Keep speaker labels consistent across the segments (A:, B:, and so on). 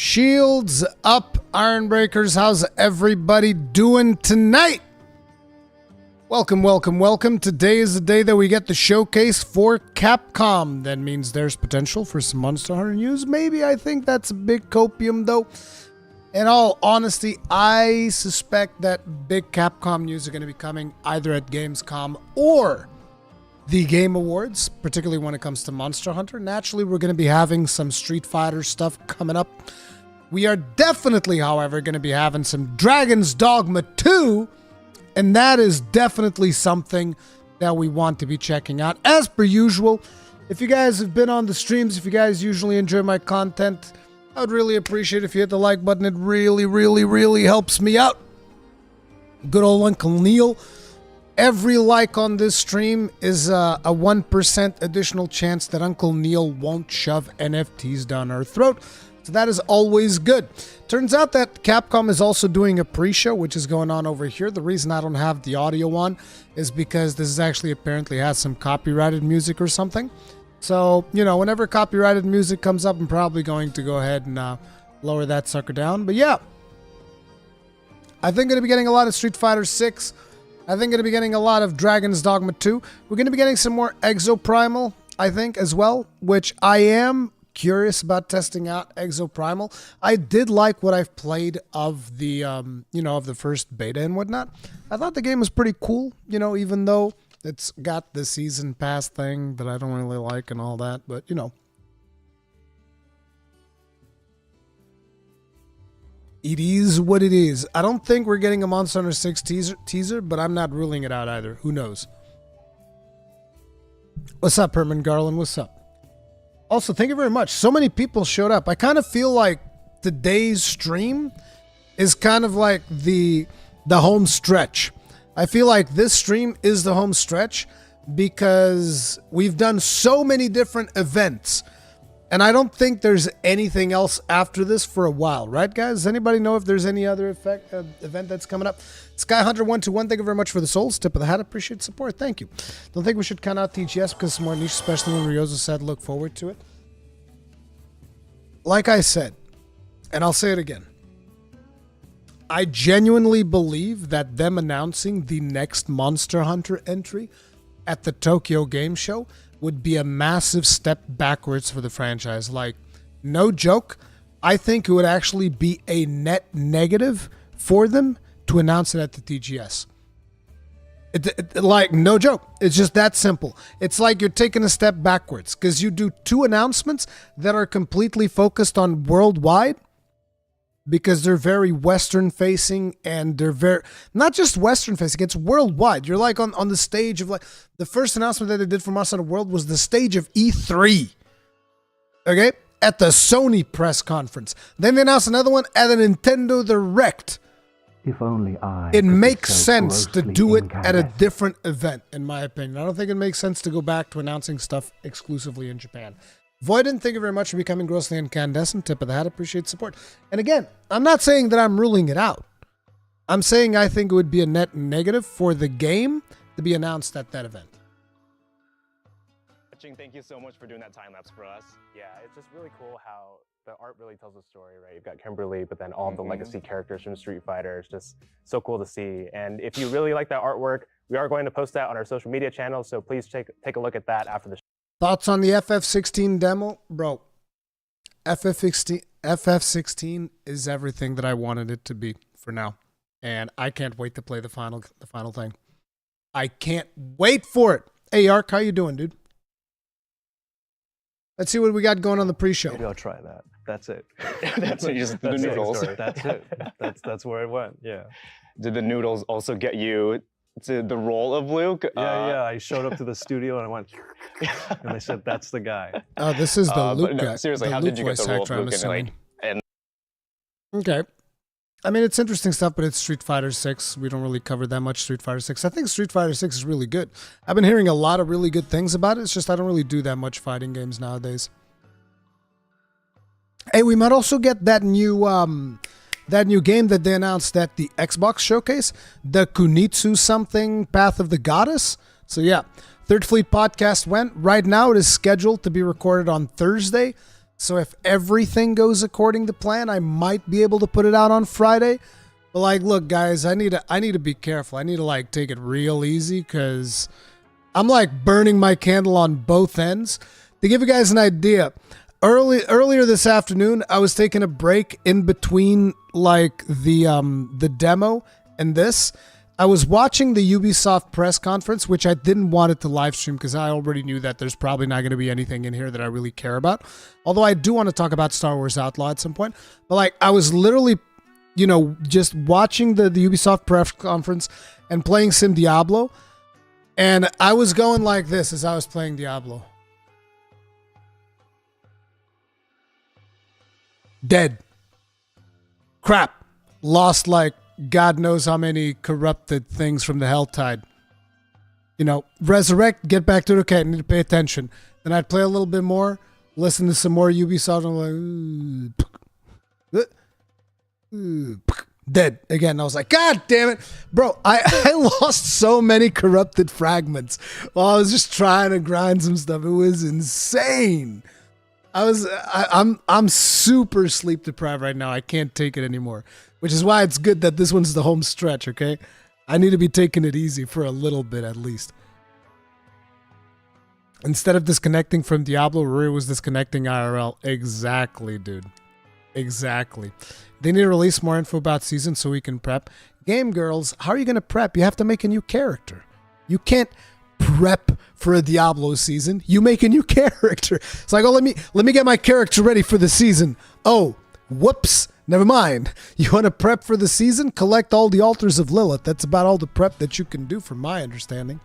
A: Shields up, Ironbreakers. How's everybody doing tonight? Welcome, welcome, welcome. Today is the day that we get the showcase for Capcom. That means there's potential for some Monster Hunter news. Maybe. I think that's a big copium, though. In all honesty, I suspect that big Capcom news are going to be coming either at Gamescom or the Game Awards, particularly when it comes to Monster Hunter. Naturally, we're going to be having some Street Fighter stuff coming up. We are definitely, however, going to be having some Dragon's Dogma 2, and that is definitely something that we want to be checking out. As per usual, if you guys have been on the streams, if you guys usually enjoy my content, I would really appreciate if you hit the like button. It really, really, really helps me out. Good old Uncle Neil. Every like on this stream is a 1% additional chance that Uncle Neil won't shove NFTs down our throat. So that is always good. Turns out that Capcom is also doing a pre-show, which is going on over here. The reason I don't have the audio on is because this is actually apparently has some copyrighted music or something. So, you know, whenever copyrighted music comes up, I'm probably going to go ahead and lower that sucker down. But yeah, I think I'm going to be getting a lot of Street Fighter 6. I think going to be getting a lot of Dragon's Dogma 2. We're going to be getting some more Exoprimal, I think, as well, which I am curious about testing out Exoprimal. I did like what I've played of the, of the first beta and whatnot. I thought the game was pretty cool, you know, even though it's got the season pass thing that I don't really like and all that, but, you know. It is what it is. I don't think we're getting a Monster Hunter 6 teaser, but I'm not ruling it out either. Who knows? What's up, Herman Garland? What's up? Also, thank you very much. So many people showed up. I kind of feel like today's stream is kind of like the home stretch. I feel like this stream is the home stretch because we've done so many different events. And I don't think there's anything else after this for a while, right, guys? Does anybody know if there's any other event that's coming up? Skyhunter121, thank you very much for the souls. Tip of the hat, appreciate support. Thank you. Don't think we should count out TGS because it's more niche, especially when Ryozo said look forward to it. Like I said, and I'll say it again, I genuinely believe that them announcing the next Monster Hunter entry at the Tokyo Game Show would be a massive step backwards for the franchise. Like, no joke, I think it would actually be a net negative for them to announce it at the TGS. Like, no joke. It's just that simple. It's like you're taking a step backwards because you do two announcements that are completely focused on worldwide because they're very Western facing and they're very, not just Western facing, it's worldwide. You're like on the stage of like, the first announcement that they did for Monster Hunter World was the stage of E3. Okay? At the Sony press conference. Then they announced another one at a Nintendo Direct.
B: If only
A: it makes sense to do it at a different event, in my opinion. I don't think it makes sense to go back to announcing stuff exclusively in Japan. Voiden, thank you very much for becoming grossly incandescent. Tip of the hat, appreciate support. And again, I'm not saying that I'm ruling it out. I'm saying I think it would be a net negative for the game to be announced at that event.
C: Thank you so much for doing that time lapse for us. Yeah, it's just really cool how the art really tells a story, right? You've got Kimberly, but then all the legacy characters from Street Fighter. It's just so cool to see. And if you really like that artwork, we are going to post that on our social media channels, so please take a look at that after the show.
A: Thoughts on the FF16 demo? Bro, FF16 is everything that I wanted it to be for now. And I can't wait to play the final thing. I can't wait for it. Hey, Ark, how you doing, dude? Let's see what we got going on the pre-show.
D: Maybe I'll try that. That's it.
C: That's it, just the noodles.
D: That's it. That's where it went. Yeah.
C: Did the noodles also get you to the role of Luke?
D: Yeah. I showed up to the studio and I went, and they said, "That's the guy."
A: Oh, this is the Luke guy.
C: Seriously, how did you get the role of Luke?
A: Okay. I mean, it's interesting stuff, but it's Street Fighter 6. We don't really cover that much Street Fighter 6. I think Street Fighter 6 is really good. I've been hearing a lot of really good things about it. It's just I don't really do that much fighting games nowadays. Hey, we might also get that new game that they announced at the Xbox showcase, the Kunitsu something Path of the Goddess. So yeah, Third Fleet podcast went. Right now it is scheduled to be recorded on Thursday. So if everything goes according to plan, I might be able to put it out on Friday. But like, look, guys, I need to be careful. I need to like take it real easy because I'm like burning my candle on both ends. To give you guys an idea, earlier this afternoon, I was taking a break in between like the demo and this. I was watching the Ubisoft press conference, which I didn't want it to live stream because I already knew that there's probably not going to be anything in here that I really care about. Although I do want to talk about Star Wars Outlaw at some point. But like, I was literally, just watching the Ubisoft press conference and playing Sim Diablo. And I was going like this as I was playing Diablo. Dead. Crap. Lost like God knows how many corrupted things from the Helltide. Resurrect, get back to it. Okay, I need to pay attention. Then I'd play a little bit more, listen to some more Ubisoft, and I'm like, dead again. I was like, God damn it. Bro, I lost so many corrupted fragments while I was just trying to grind some stuff. It was insane. I'm super sleep deprived right now. I can't take it anymore. Which is why it's good that this one's the home stretch, okay? I need to be taking it easy for a little bit at least. Instead of disconnecting from Diablo, Ruri was disconnecting IRL. Exactly, dude. Exactly. They need to release more info about season so we can prep. Game girls, how are you going to prep? You have to make a new character. You can't prep for a Diablo season. You make a new character. It's like, oh, let me get my character ready for the season. Oh, whoops. Never mind. You want to prep for the season? Collect all the altars of Lilith. That's about all the prep that you can do from my understanding.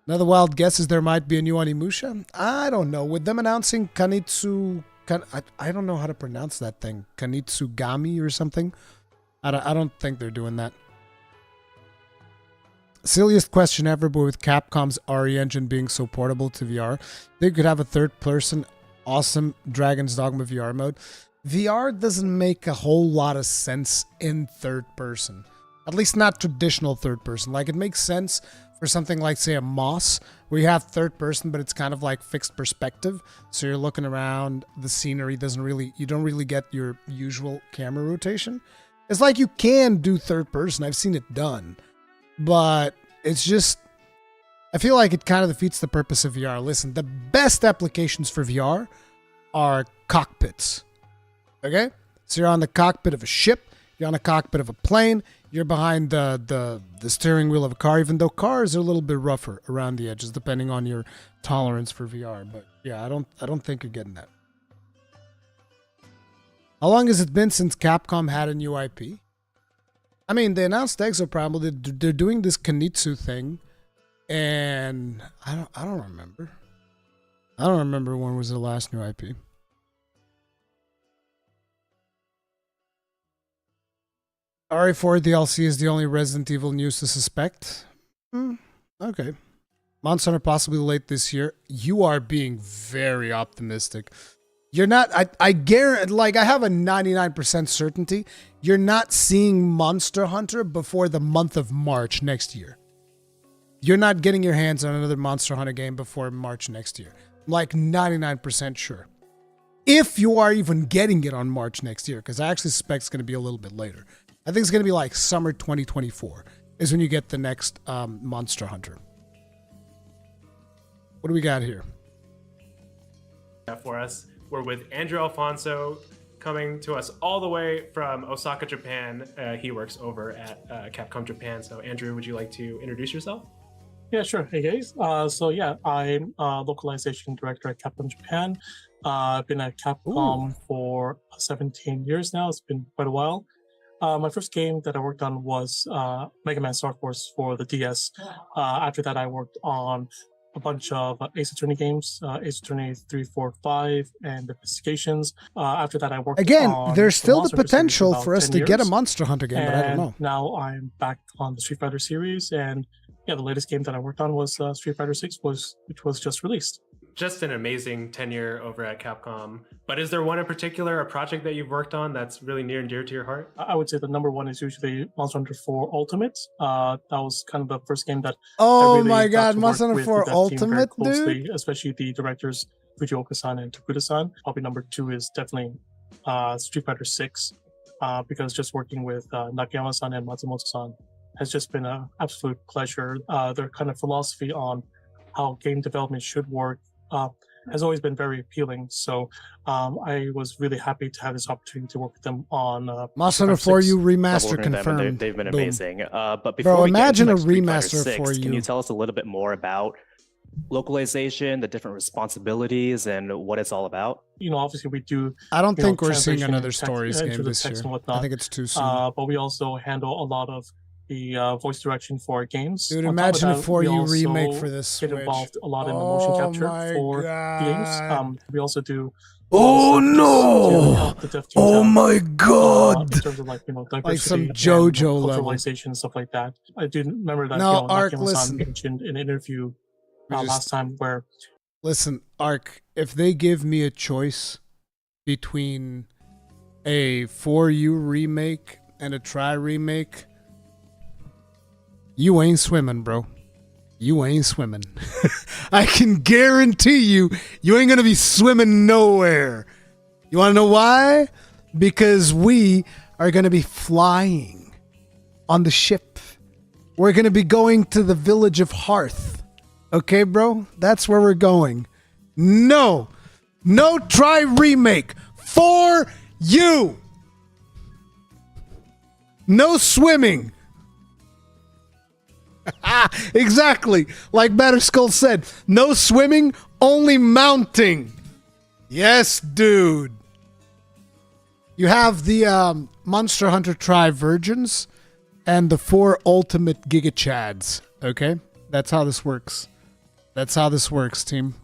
A: Another wild guess is there might be a new Onimusha? I don't know. With them announcing I don't know how to pronounce that thing. Kunitsu-Gami or something? I don't think they're doing that. Silliest question ever, but with Capcom's RE engine being so portable to VR, they could have a third-person awesome Dragon's Dogma VR mode. VR doesn't make a whole lot of sense in third person. At least not traditional third person. Like, it makes sense for something like, say, a Moss, where you have third person, but it's kind of like fixed perspective. So you're looking around, the scenery you don't really get your usual camera rotation. It's like you can do third person. I've seen it done. But it's just, I feel like it kind of defeats the purpose of VR. Listen, the best applications for VR are cockpits. Okay? So you're on the cockpit of a ship, you're on the cockpit of a plane, you're behind the steering wheel of a car, even though cars are a little bit rougher around the edges, depending on your tolerance for VR. But yeah, I don't think you're getting that. How long has it been since Capcom had a new IP? I mean, they announced Exoprimal. They're doing this Kunitsu thing, and I don't remember. I don't remember when was the last new IP. RE4 DLC is the only Resident Evil news to suspect. Okay. Monster Hunter possibly late this year. You are being very optimistic. You're not, I guarantee, like, I have a 99% certainty you're not seeing Monster Hunter before the month of March next year. You're not getting your hands on another Monster Hunter game before March next year. I'm like 99% sure. If you are even getting it on March next year, because I actually suspect it's going to be a little bit later. I think it's going to be like summer 2024 is when you get the next Monster Hunter. What do we got here?
B: For us, we're with Andrew Alfonso, coming to us all the way from Osaka, Japan. He works over at Capcom Japan. So Andrew, would you like to introduce yourself?
E: Yeah, sure. Hey guys. I'm a localization director at Capcom Japan. I've been at Capcom for 17 years now. It's been quite a while. My first game that I worked on was Mega Man Star Force for the DS. After that, I worked on a bunch of Ace Attorney games, Ace Attorney 3, 4, 5, and Investigations. After that, I worked on
A: there's still the
E: Monster Hunter series
A: potential
E: for
A: for us
E: about
A: to
E: 10
A: get a
E: years.
A: Monster Hunter game, but I don't know.
E: Now I'm back on the Street Fighter series, and yeah, the latest game that I worked on was Street Fighter 6, which was just released.
B: Just an amazing tenure over at Capcom. But is there one in particular, a project that you've worked on that's really near and dear to your heart?
E: I would say the number one is usually Monster Hunter 4 Ultimate. That was kind of the first game that
A: Oh
E: I really
A: my
E: got
A: god,
E: to
A: Monster
E: work
A: Hunter
E: with
A: 4
E: that team very
A: Ultimate,
E: closely,
A: dude?
E: especially the directors Fujioka-san and Tokuda-san. Probably number 2 is definitely Street Fighter 6, because just working with Nakayama-san and Matsumoto-san has just been an absolute pleasure. Their kind of philosophy on how game development should work has always been very appealing. So I was really happy to have this opportunity to work with them on
A: Monster Hunter 4U remaster
C: Double them, and
A: confirmed.
C: they've been
A: Boom.
C: amazing. But before
A: Bro,
C: we get
A: imagine
C: into,
A: a
C: like, Street Fighter
A: remaster
C: 6,
A: for you.
C: Can you tell us a little bit more about localization, the different responsibilities, and what it's all about?
E: Obviously we do.
A: I don't think we're seeing
E: translation
A: another
E: and text-
A: stories
E: into
A: game
E: the
A: this year.
E: text and
A: I
E: whatnot.
A: think it's too soon.
E: But we also handle a lot of the voice direction for games.
A: Dude,
E: On top of
A: imagine a
E: that,
A: 4U
E: we also
A: remake for this
E: get
A: Switch.
E: involved a lot in the motion capture
A: my
E: for games.
A: God.
E: We also do.
A: Oh
E: stuff
A: no!
E: to help the dev teams
A: Oh
E: out,
A: my
E: in
A: god!
E: terms of diversity
A: some
E: and
A: JoJo level.
E: culturalization and stuff like that. I do remember that
A: No, Ark,
E: Nakayama-san
A: listen.
E: mentioned in an interview last time where
A: Listen, Ark, if they give me a choice between a 4U remake and a Tri remake, you ain't swimming, bro. You ain't swimming. I can guarantee you, you ain't gonna be swimming nowhere. You wanna know why? Because we are gonna be flying on the ship. We're gonna be going to the village of Hearth. Okay, bro? That's where we're going. No Tri remake for you. No swimming. Exactly. Like Batterskull said, no swimming, only mounting. Yes, dude. You have the Monster Hunter Tri Virgins and the 4 Ultimate Giga Chads. Okay? That's how this works. That's how this works, team.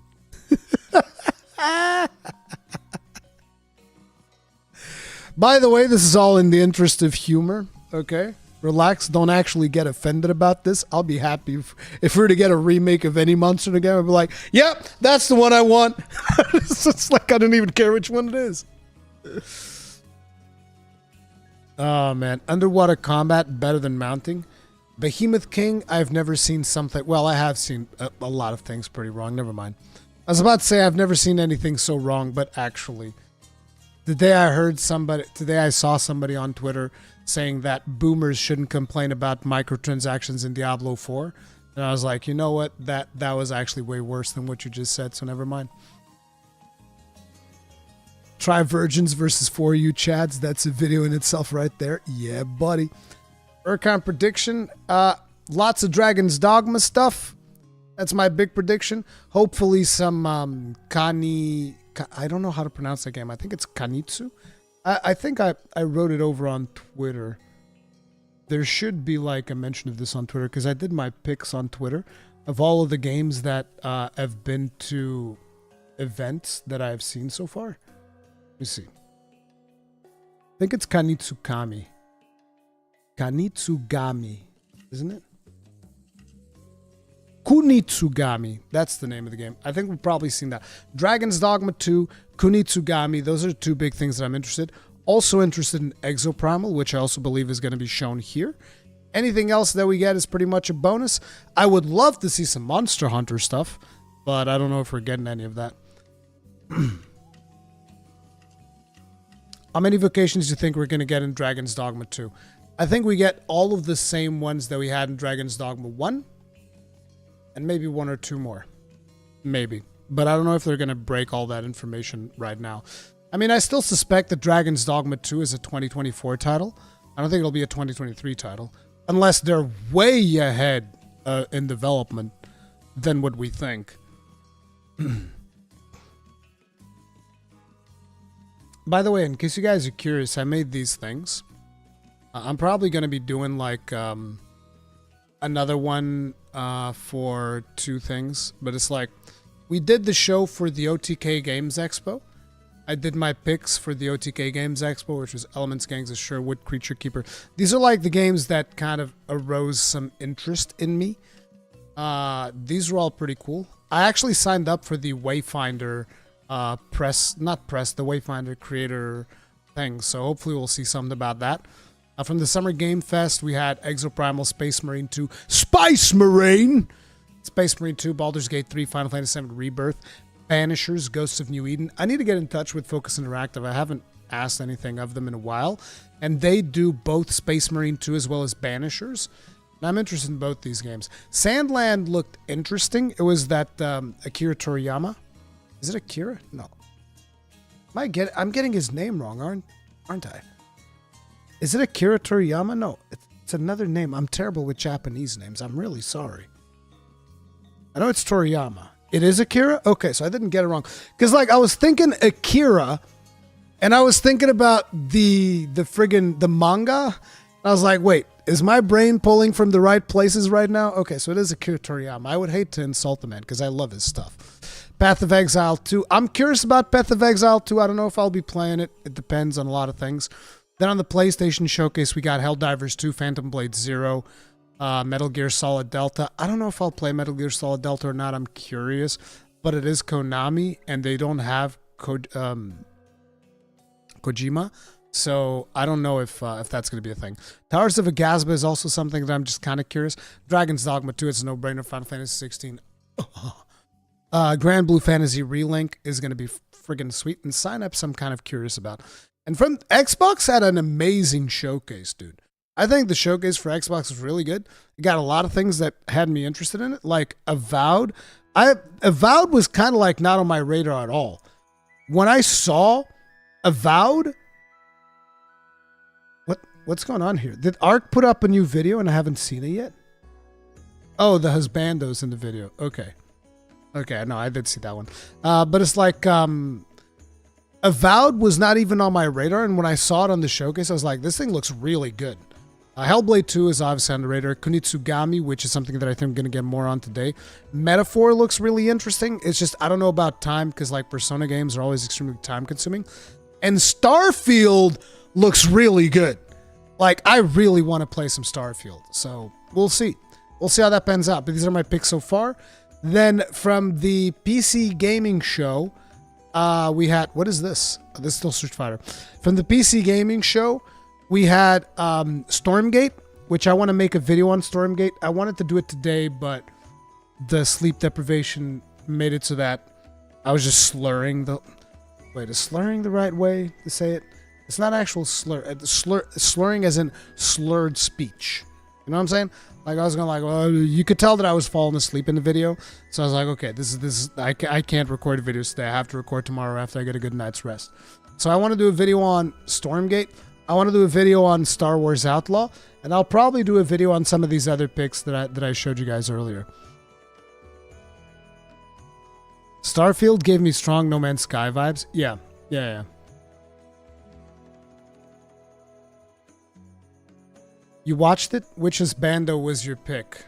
A: By the way, this is all in the interest of humor. Okay? Relax. Don't actually get offended about this. I'll be happy if we were to get a remake of any Monster Hunter game. I'd be like, yep, that's the one I want. It's like I don't even care which one it is. Oh, man. Underwater combat better than mounting. Behemoth King, I've never seen something... Well, I have seen a lot of things pretty wrong. Never mind. I was about to say I've never seen anything so wrong, but actually... Today I saw somebody on Twitter saying that boomers shouldn't complain about microtransactions in Diablo 4. And I was like, you know what? That was actually way worse than what you just said, so never mind. Tri Virgins versus 4U Chads. That's a video in itself right there. Yeah, buddy. Rurikhan prediction. Lots of Dragon's Dogma stuff. That's my big prediction. Hopefully some I don't know how to pronounce that game. I think it's Kunitsu. I think I wrote it over on Twitter. There should be like a mention of this on Twitter because I did my picks on Twitter of all of the games that have been to events that I've seen so far. Let me see. I think it's Kunitsu-Gami. Kunitsu-Gami, isn't it? Kunitsu-Gami. That's the name of the game. I think we've probably seen that. Dragon's Dogma 2, Kunitsu-Gami. Those are 2 big things that I'm interested. Also interested in Exoprimal, which I also believe is going to be shown here. Anything else that we get is pretty much a bonus. I would love to see some Monster Hunter stuff, but I don't know if we're getting any of that. How many vocations do you think we're going to get in Dragon's Dogma 2? I think we get all of the same ones that we had in Dragon's Dogma 1. And maybe 1 or 2 more. Maybe. But I don't know if they're going to break all that information right now. I mean, I still suspect that Dragon's Dogma 2 is a 2024 title. I don't think it'll be a 2023 title. Unless they're way ahead in development than what we think. By the way, in case you guys are curious, I made these things. I'm probably going to be doing like another one for 2 things. But it's like, we did the show for the OTK Games Expo. I did my picks for the OTK Games Expo, which was Elements, Gangs of Sherwood, Creature Keeper. These are like the games that kind of arose some interest in me. These were all pretty cool. I actually signed up for the Wayfinder the Wayfinder creator thing. So hopefully we'll see something about that. From the Summer Game Fest, we had Exoprimal, Space Marine 2, Space Marine 2, Baldur's Gate 3, Final Fantasy VII Rebirth. Banishers, Ghosts of New Eden. I need to get in touch with Focus Interactive. I haven't asked anything of them in a while. And they do both Space Marine 2 as well as Banishers. And I'm interested in both these games. Sandland looked interesting. It was that Akira Toriyama. Is it Akira? No. I'm getting his name wrong, aren't I? Is it Akira Toriyama? No, it's another name. I'm terrible with Japanese names. I'm really sorry. I know it's Toriyama. It is Akira? Okay, so I didn't get it wrong. Because, like, I was thinking Akira, and I was thinking about the manga. I was like, wait, is my brain pulling from the right places right now? Okay, so it is Akira Toriyama. I would hate to insult the man, because I love his stuff. Path of Exile 2. I'm curious about Path of Exile 2. I don't know if I'll be playing it. It depends on a lot of things. Then on the PlayStation Showcase, we got Helldivers 2, Phantom Blade 0, Metal Gear Solid Delta. I don't know if I'll play Metal Gear Solid Delta or not. I'm curious. But it is Konami, and they don't have Kojima. So I don't know if that's going to be a thing. Towers of Agasba is also something that I'm just kind of curious. Dragon's Dogma 2, it's a no-brainer. Final Fantasy 16. Grand Blue Fantasy Relink is going to be friggin' sweet. And Synapse I'm kind of curious about. And from Xbox had an amazing showcase, dude. I think the showcase for Xbox was really good. It got a lot of things that had me interested in it, like Avowed. Avowed was kind of like not on my radar at all. When I saw Avowed, what's going on here? Did Ark put up a new video and I haven't seen it yet? Oh, the husbando's in the video. Okay, no, I did see that one. But it's like Avowed was not even on my radar, and when I saw it on the showcase, I was like, this thing looks really good. Hellblade 2 is obviously on the radar. Kunitsu-Gami, which is something that I think I'm going to get more on today. Metaphor looks really interesting. It's just, I don't know about time, because like Persona games are always extremely time-consuming. And Starfield looks really good. Like, I really want to play some Starfield. So, we'll see. We'll see how that pans out. But these are my picks so far. Then, from the PC gaming show, we had, what is this? Oh, this is still Street Fighter. From the PC gaming show, we had Stormgate, which I want to make a video on Stormgate. I wanted to do it today, but the sleep deprivation made it so that I was just slurring the... Wait, is slurring the right way to say it? It's not actual slur. Slurring as in slurred speech. You know what I'm saying? Like, I was going like, well, you could tell that I was falling asleep in the video. So I was like, okay, this is I can't record videos today. I have to record tomorrow after I get a good night's rest. So I want to do a video on Stormgate. I want to do a video on Star Wars Outlaw, and I'll probably do a video on some of these other picks that I showed you guys earlier. Starfield gave me strong No Man's Sky vibes. Yeah. You watched it? Which bando was your pick?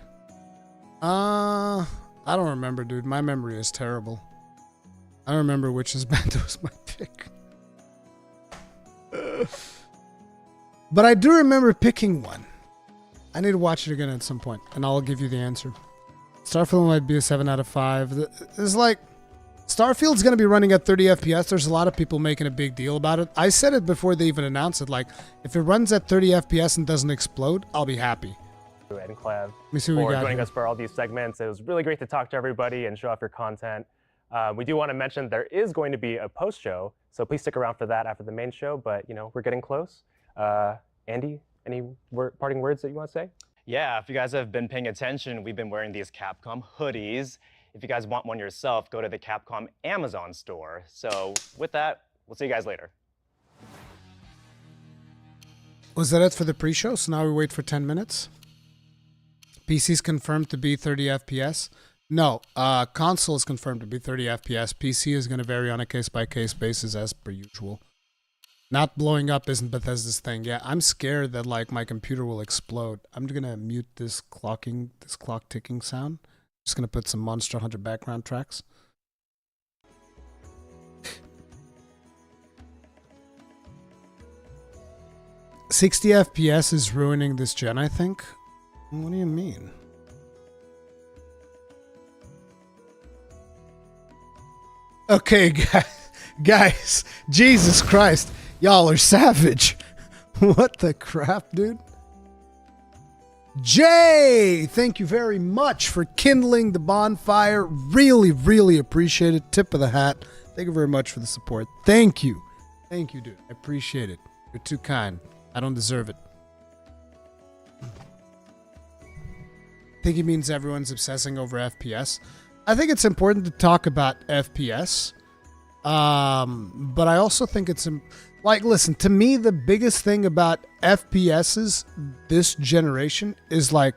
A: I don't remember, dude. My memory is terrible. I don't remember which bando was my pick. But I do remember picking one. I need to watch it again at some point, and I'll give you the answer. Starfield might be a 7 out of 5. It's like, Starfield's going to be running at 30 FPS. There's a lot of people making a big deal about it. I said it before they even announced it. Like, if it runs at 30 FPS and doesn't explode, I'll be happy.
C: And Clev,
A: Let me see what we
C: for
A: got
C: joining
A: here.
C: us for all these segments. It was really great to talk to everybody and show off your content. We do want to mention there is going to be a post-show, so please stick around for that after the main show, but, you know, we're getting close. Andy, any parting words that you want to say?
F: Yeah, if you guys have been paying attention, we've been wearing these Capcom hoodies. If you guys want one yourself, go to the Capcom Amazon store. So with that, we'll see you guys later.
A: Was that it for the pre-show? So now we wait for 10 minutes? PC's confirmed to be 30 FPS? No, console is confirmed to be 30 FPS. PC is going to vary on a case-by-case basis as per usual. Not blowing up isn't Bethesda's thing. Yeah, I'm scared that like my computer will explode. I'm gonna mute this clock ticking sound. Just gonna put some Monster Hunter background tracks. $60 FPS is ruining this gen, I think. What do you mean? Okay, guys, Jesus Christ. Y'all are savage. What the crap, dude? Jay, thank you very much for kindling the bonfire. Really, really appreciate it. Tip of the hat. Thank you very much for the support. Thank you. Thank you, dude. I appreciate it. You're too kind. I don't deserve it. I think he means everyone's obsessing over FPS. I think it's important to talk about FPS. But I also think it's... Like, listen, to me, the biggest thing about FPSs this generation is like,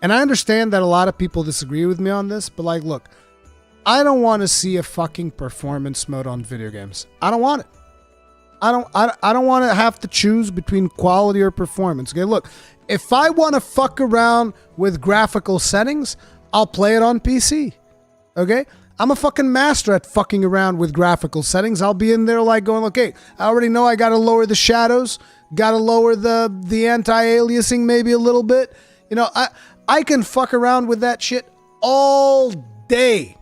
A: and I understand that a lot of people disagree with me on this, but like, look, I don't want to see a fucking performance mode on video games. I don't want it. I don't want to have to choose between quality or performance. Okay, look, if I want to fuck around with graphical settings, I'll play it on PC. Okay? I'm a fucking master at fucking around with graphical settings. I'll be in there like going, okay, I already know I got to lower the shadows, got to lower the anti-aliasing maybe a little bit. You know, I can fuck around with that shit all day.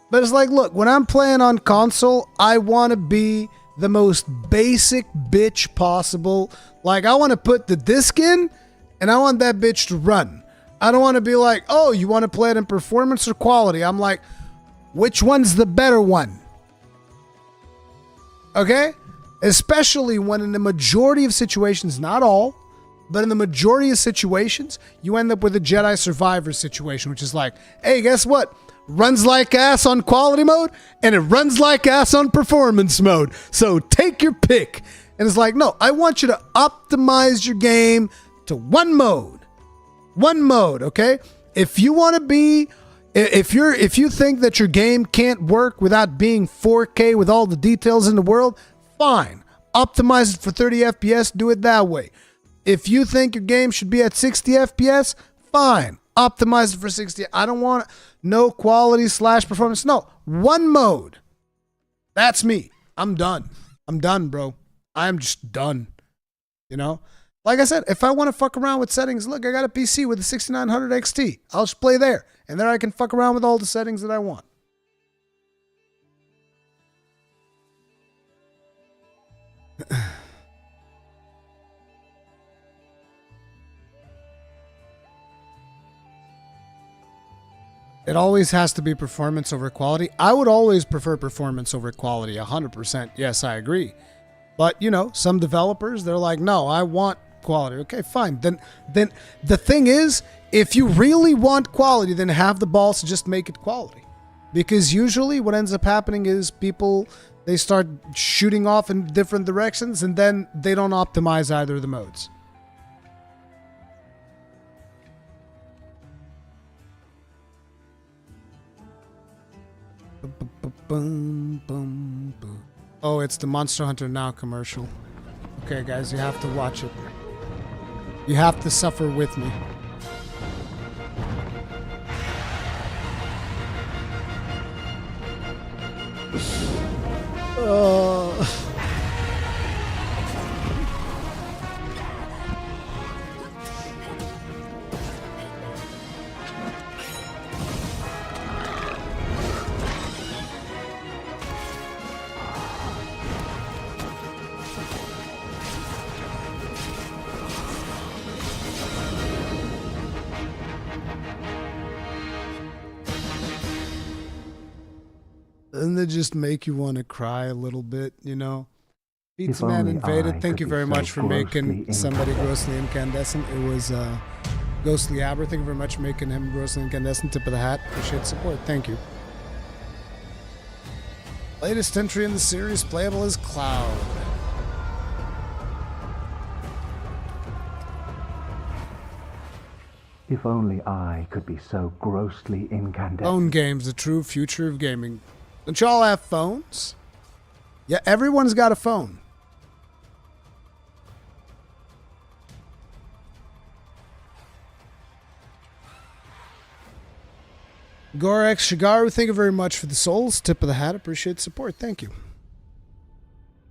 A: But it's like, look, when I'm playing on console, I want to be the most basic bitch possible. Like, I want to put the disc in, and I want that bitch to run. I don't want to be like, oh, you want to play it in performance or quality? I'm like, which one's the better one? Okay? Especially when in the majority of situations, not all, but in the majority of situations, you end up with a Jedi Survivor situation, which is like, hey, guess what? Runs like ass on quality mode, and it runs like ass on performance mode. So take your pick. And it's like, no, I want you to optimize your game to one mode. One mode, okay? If you want to be, if you think that your game can't work without being 4K with all the details in the world, fine. Optimize it for 30 FPS, do it that way. If you think your game should be at 60 FPS, fine. Optimize it for 60. I don't want no quality / performance. No, one mode. That's me. I'm done. I'm done, bro. I'm just done. You know? Like I said, if I want to fuck around with settings, look, I got a PC with a 6900 XT. I'll just play there. And there I can fuck around with all the settings that I want. It always has to be performance over quality. I would always prefer performance over quality, 100%. Yes, I agree. But, you know, some developers, they're like, no, I want quality. Okay, fine. Then the thing is, if you really want quality, then have the balls to just make it quality. Because usually what ends up happening is people, they start shooting off in different directions and then they don't optimize either of the modes. Oh, it's the Monster Hunter Now commercial. Okay, guys, you have to watch it. You have to suffer with me. Doesn't it just make you want to cry a little bit, you know? Pizza Man Invaded, thank you very much for making somebody grossly incandescent. It was Ghostly Aber, thank you very much for making him grossly incandescent. Tip of the hat, appreciate support, thank you. Latest entry in the series, playable as Cloud.
G: If only I could be so grossly incandescent.
A: Phone games, the true future of gaming. Don't y'all have phones? Yeah, everyone's got a phone. Gorex Shigaru, thank you very much for the souls. Tip of the hat, appreciate support. Thank you.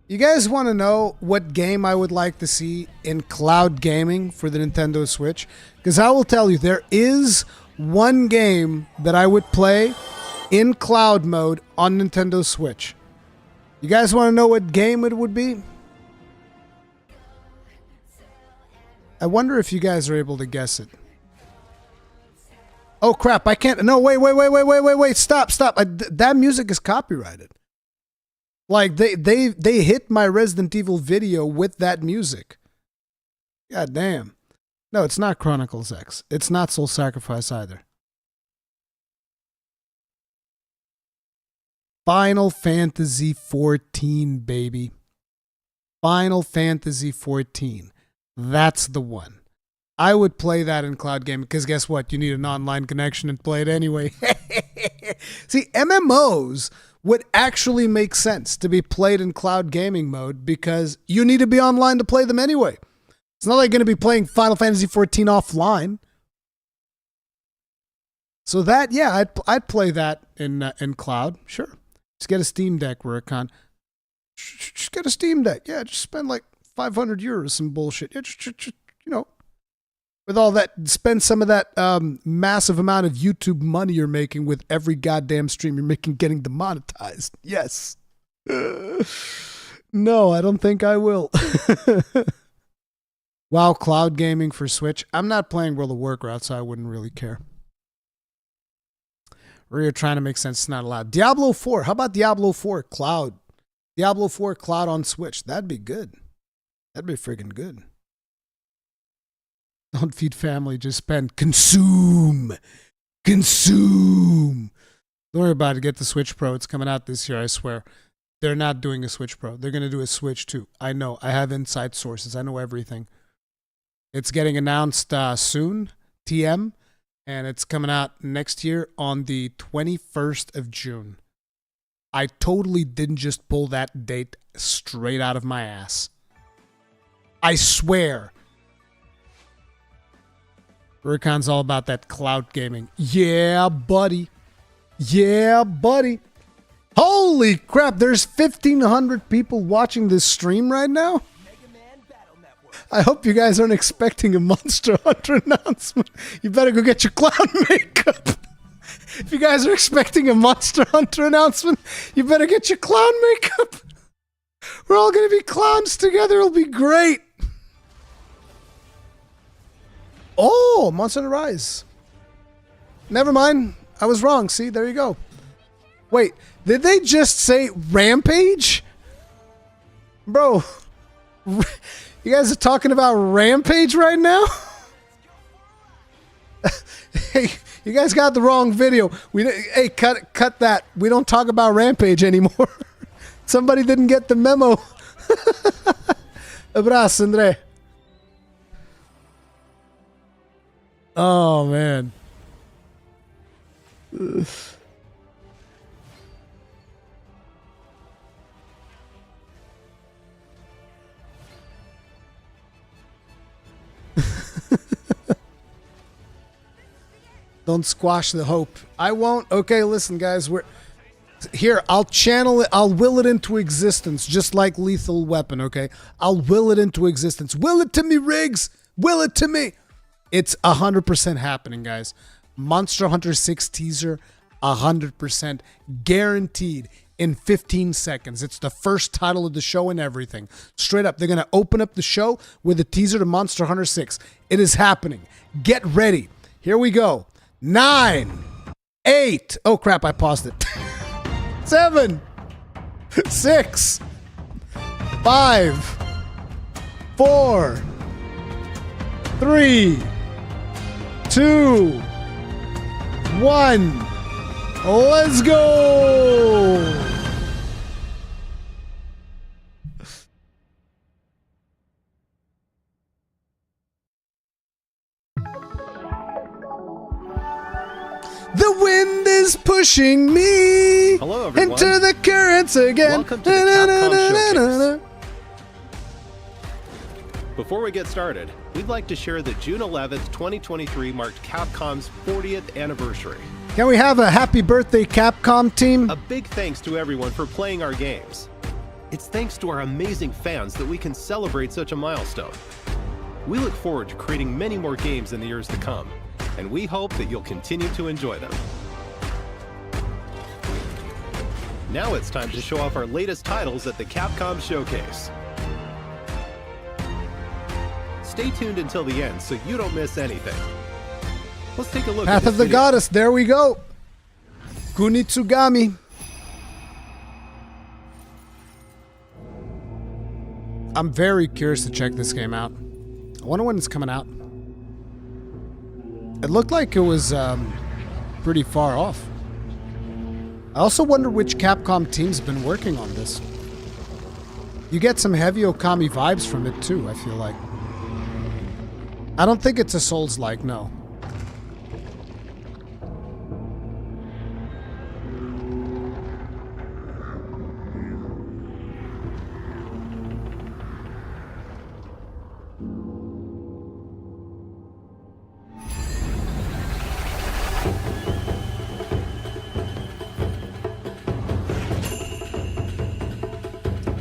A: You guys want to know what game I would like to see in cloud gaming for the Nintendo Switch? Because I will tell you, there is one game that I would play in cloud mode on Nintendo Switch. You guys want to know what game it would be? I wonder if you guys are able to guess it. Oh crap, I can't. No, wait. Stop. That music is copyrighted. Like they hit my Resident Evil video with that music. God damn. No, it's not Chronicles X. It's not Soul Sacrifice either. Final Fantasy 14, baby. Final Fantasy 14. That's the one. I would play that in cloud gaming because guess what? You need an online connection and play it anyway. See, MMOs would actually make sense to be played in cloud gaming mode because you need to be online to play them anyway. It's not like going to be playing Final Fantasy 14 offline. So that, yeah, I'd play that in cloud. Sure. Just get a Steam Deck, Rurikhan. Just get a Steam Deck. Yeah, just spend like 500 euros, some bullshit. Yeah, just, you know, with all that, spend some of that massive amount of YouTube money you're making with every goddamn stream you're making getting demonetized. Yes. No, I don't think I will. Wow, cloud gaming for Switch. I'm not playing World of Warcraft, so I wouldn't really care. We're trying to make sense. It's not allowed. Diablo 4. How about Diablo 4 cloud? Diablo 4 cloud on Switch. That'd be good. That'd be friggin' good. Don't feed family. Just spend. Consume. Don't worry about it. Get the Switch Pro. It's coming out this year, I swear. They're not doing a Switch Pro. They're going to do a Switch 2. I know. I have inside sources. I know everything. It's getting announced soon, TM, and it's coming out next year on the 21st of June. I totally didn't just pull that date straight out of my ass. I swear. Rurikhan's all about that cloud gaming. Yeah, buddy. Holy crap, there's 1,500 people watching this stream right now? I hope you guys aren't expecting a Monster Hunter announcement. You better go get your clown makeup. If you guys are expecting a Monster Hunter announcement, you better get your clown makeup. We're all going to be clowns together. It'll be great. Oh, Monster Hunter Rise. Never mind. I was wrong. See, there you go. Wait, did they just say Rampage? Bro, you guys are talking about Rampage right now? Hey, you guys got the wrong video. Hey, cut that. We don't talk about Rampage anymore. Somebody didn't get the memo. Abraço, André. Oh, man. Don't squash the hope. I won't. Okay, listen, guys. We're here. I'll channel it. I'll will it into existence, just like Lethal Weapon. Okay, I'll will it into existence. Will it to me, Riggs. Will it to me. It's 100% happening, guys. Monster Hunter 6 teaser, 100% guaranteed in 15 seconds. It's the first title of the show and everything. Straight up, they're gonna open up the show with a teaser to Monster Hunter 6. It is happening. Get ready. Here we go. 9, 8. Oh crap, I paused it. 7, 6, 5, 4, 3, 2, 1. Let's go. The wind is pushing me.
H: Hello, everyone.
A: Into the currents again.
H: Welcome to the Capcom Showcase. Before we get started, we'd like to share that June 11th, 2023 marked Capcom's 40th anniversary.
A: Can we have a happy birthday, Capcom team?
H: A big thanks to everyone for playing our games. It's thanks to our amazing fans that we can celebrate such a milestone. We look forward to creating many more games in the years to come, and we hope that you'll continue to enjoy them. Now it's time to show off our latest titles at the Capcom Showcase. stay tuned until the end so you don't miss anything. Let's take a look at
A: Path
H: this
A: of the
H: video.
A: Goddess. There we go. Kunitsu-Gami. I'm very curious to check this game out. I wonder when it's coming out. It looked like it was pretty far off. I also wonder which Capcom team's been working on this. You get some heavy Okami vibes from it too, I feel like. I don't think it's a Souls-like, no.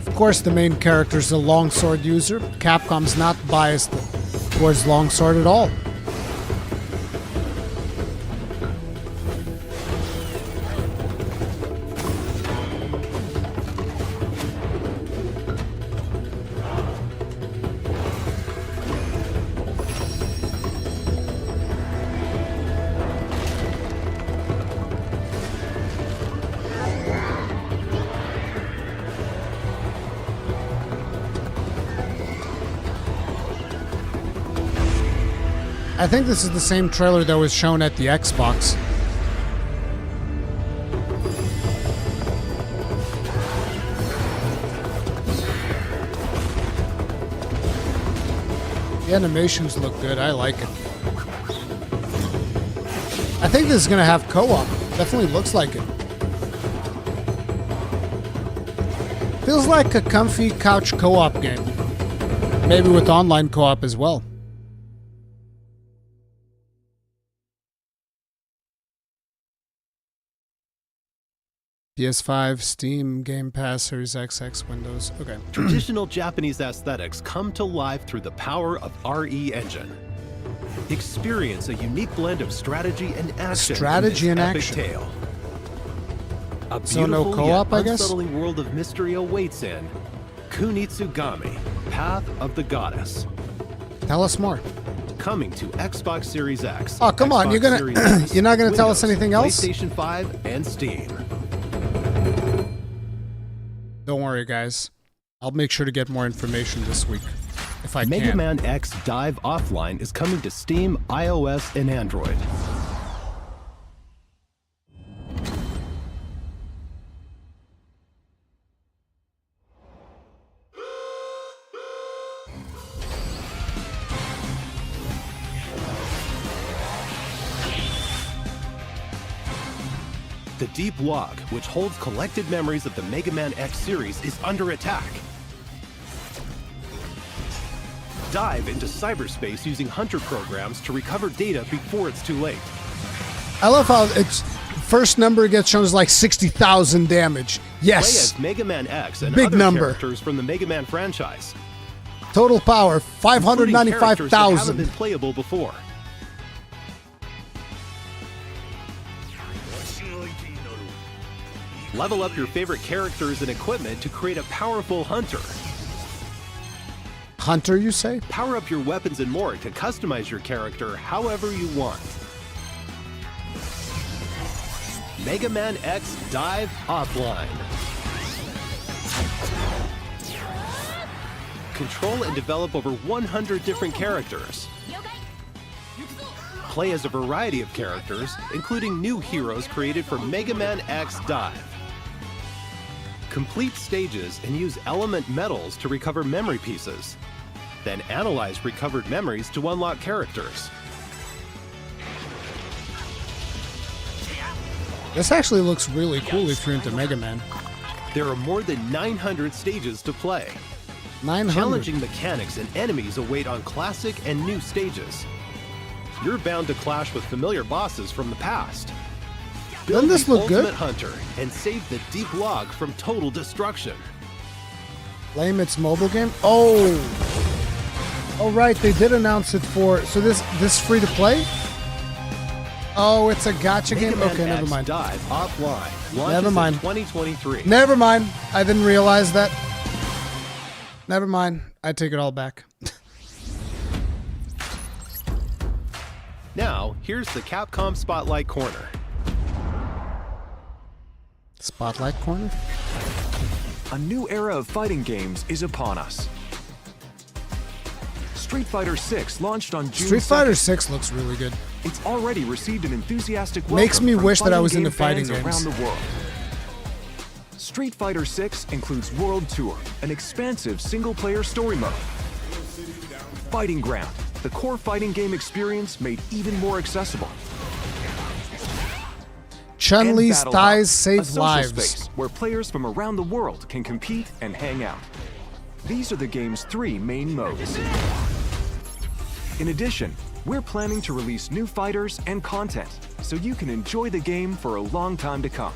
A: Of course, the main character is a longsword user. Capcom's not biased towards longsword at all. I think this is the same trailer that was shown at the Xbox. The animations look good. I like it. I think this is going to have co-op. Definitely looks like it. Feels like a comfy couch co-op game. Maybe with online co-op as well. PS5, Steam, Game Pass, Series XX, Windows. Okay.
H: Traditional Japanese aesthetics come to life through the power of RE Engine. Experience a unique blend of strategy and action.
A: Strategy
H: in this
A: and
H: epic
A: action.
H: Tale. A
A: So no
H: beautiful
A: co-op,
H: yet
A: I guess?
H: unsettling world of mystery awaits in Kunitsu-Gami, Path of the Goddess.
A: Tell us more.
H: Coming to Xbox Series X.
A: Oh, come on,
H: Xbox
A: you're gonna-
H: Series S,
A: you're not gonna tell us
H: Windows,
A: anything else?
H: PlayStation 5 and Steam.
A: Don't worry, guys. I'll make sure to get more information this week, if I
H: Mega
A: can.
H: Man X Dive Offline is coming to Steam, iOS, and Android. The Deep Log, which holds collected memories of the Mega Man X series, is under attack. Dive into cyberspace using hunter programs to recover data before it's too late.
A: I love how it's first number gets shown as like 60,000 damage.
H: Play
A: Yes.
H: as Mega Man X and
A: Big
H: other
A: number.
H: characters from the Mega Man franchise.
A: Total power,
H: including characters that haven't
A: 595,000.
H: been playable before. Level up your favorite characters and equipment to create a powerful hunter.
A: Hunter, you say?
H: Power up your weapons and more to customize your character however you want. Mega Man X Dive Offline. Control and develop over 100 different characters. Play as a variety of characters, including new heroes created for Mega Man X Dive. Complete stages and use element medals to recover memory pieces. Then analyze recovered memories to unlock characters.
A: This actually looks really cool if you're into Mega Man.
H: There are more than 900 stages to play.
A: 900.
H: Challenging mechanics and enemies await on classic and new stages. You're bound to clash with familiar bosses from the past.
A: Doesn't this
H: the
A: look good?
H: ultimate hunter and save the Deep Log from total destruction.
A: Blame its mobile game? Oh. Oh, right. They did announce it for... So this free to play? Oh, it's a gacha
H: Mega
A: game?
H: Man
A: Okay, never
H: X
A: mind.
H: Dive Offline. Launches
A: Never mind.
H: in 2023.
A: Never mind. I didn't realize that. Never mind. I take it all back.
H: Now, here's the Capcom Spotlight Corner.
A: Spotlight corner?
I: A new era of fighting games is upon us. Street Fighter VI launched on June
A: Street Fighter
I: 2nd.
A: 6 looks really good.
I: It's already received an enthusiastic welcome
A: Makes me
I: from
A: wish that I was
I: game
A: into fighting
I: fans
A: games.
I: around the world. Street Fighter VI includes World Tour, an expansive single-player story mode. Fighting Ground, the core fighting game experience made even more accessible.
A: Chun-Li's
I: And Battle
A: thighs
I: Hub, a
A: save
I: social
A: lives.
I: space where players from around the world can compete and hang out. These are the game's 3 main modes. In addition, we're planning to release new fighters and content, so you can enjoy the game for a long time to come.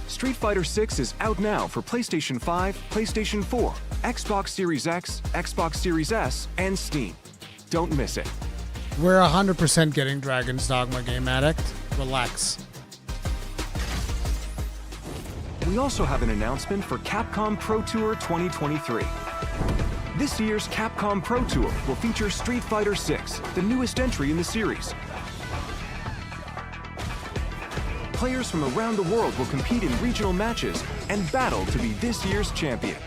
I: Street Fighter VI is out now for PlayStation 5, PlayStation 4, Xbox Series X, Xbox Series S, and Steam. Don't miss it.
A: We're 100% getting Dragon's Dogma, Game Addict. Relax.
I: We also have an announcement for Capcom Pro Tour 2023. This year's Capcom Pro Tour will feature Street Fighter VI, the newest entry in the series. Players from around the world will compete in regional matches and battle to be this year's champion.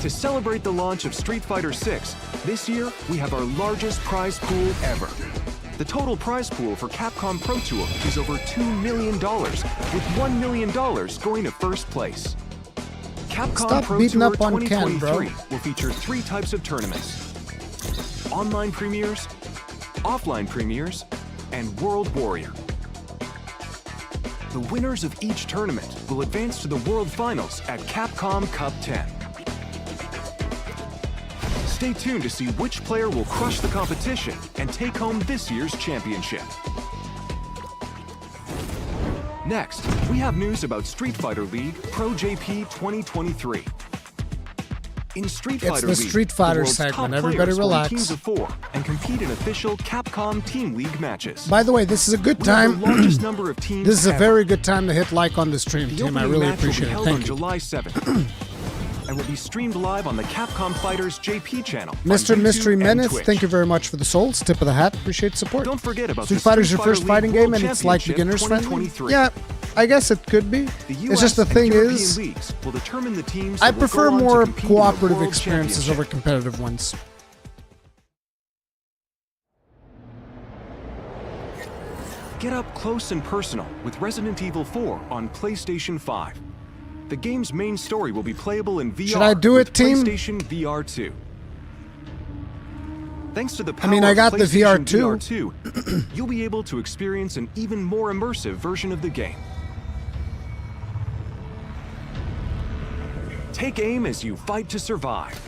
I: To celebrate the launch of Street Fighter VI, this year we have our largest prize pool ever. The total prize pool for Capcom Pro Tour is over $2 million, with $1 million going to first place. Capcom
A: Stop
I: Pro
A: beating
I: Tour
A: up on Ken,
I: 2023
A: bro.
I: will feature 3 types of tournaments: online premieres, offline premieres, and World Warrior. The winners of each tournament will advance to the World Finals at Capcom Cup 10. Stay tuned to see which player will crush the competition and take home this year's championship. Next, we have news about Street Fighter League Pro JP 2023. In Street
A: It's
I: Fighter
A: the
I: League,
A: Street Fighter
I: the world's top
A: segment. Everybody
I: players form
A: relax.
I: teams of 4 and compete in official Capcom Team League matches.
A: By the way, this is a good
I: We have
A: time.
I: the largest number of teams
A: This is a
I: ever.
A: very good time to hit like on the stream,
I: The
A: Tim. I
I: opening
A: really
I: match will
A: appreciate
I: be
A: it.
I: held on
A: Thank you.
I: July 7th and will be streamed live on the Capcom Fighters JP channel. on
A: Mr.
I: YouTube
A: Mystery
I: and
A: Menace,
I: Twitch.
A: thank you very much for the souls. Tip of the hat. Appreciate the support.
I: Don't forget about
A: Street
I: the
A: Fighter's
I: Street
A: your first
I: Fighter
A: fighting
I: League
A: game,
I: World
A: and it's like
I: Championship
A: beginner's friendly.
I: 2023.
A: Yeah, I guess it could be.
I: The
A: It's just the
I: US
A: thing
I: and European
A: is,
I: leagues will determine the teams
A: I
I: that will
A: prefer
I: go on to
A: more
I: compete in the
A: cooperative
I: World
A: experiences over
I: Championship.
A: competitive ones.
I: Get up close and personal with Resident Evil 4 on PlayStation 5. The game's main story will be playable in VR.
A: Should I do it,
I: with
A: team?
I: PlayStation VR 2. Thanks to the power
A: mean, I
I: of
A: got the VR
I: PlayStation
A: 2.
I: VR 2, you'll be able to experience an even more immersive version of the game. Take aim as you fight to survive.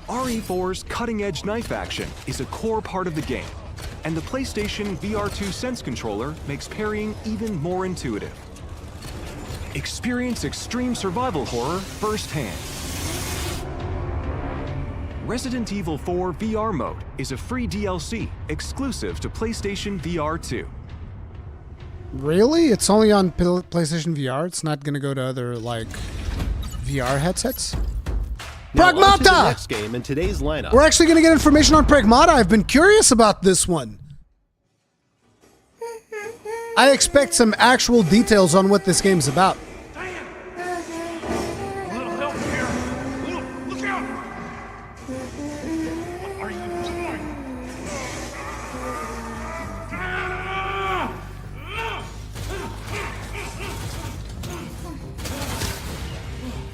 I: RE4's cutting-edge knife action is a core part of the game, and the PlayStation VR 2 Sense controller makes parrying even more intuitive. Experience extreme survival horror firsthand. Resident Evil 4 VR mode is a free DLC exclusive to PlayStation VR 2.
A: Really? It's only on PlayStation VR? It's not going to go to other, like, VR headsets?
H: Now on to the
A: Pragmata!
H: next game in today's lineup.
A: We're actually going to get information on Pragmata. I've been curious about this one. I expect some actual details on what this game's about.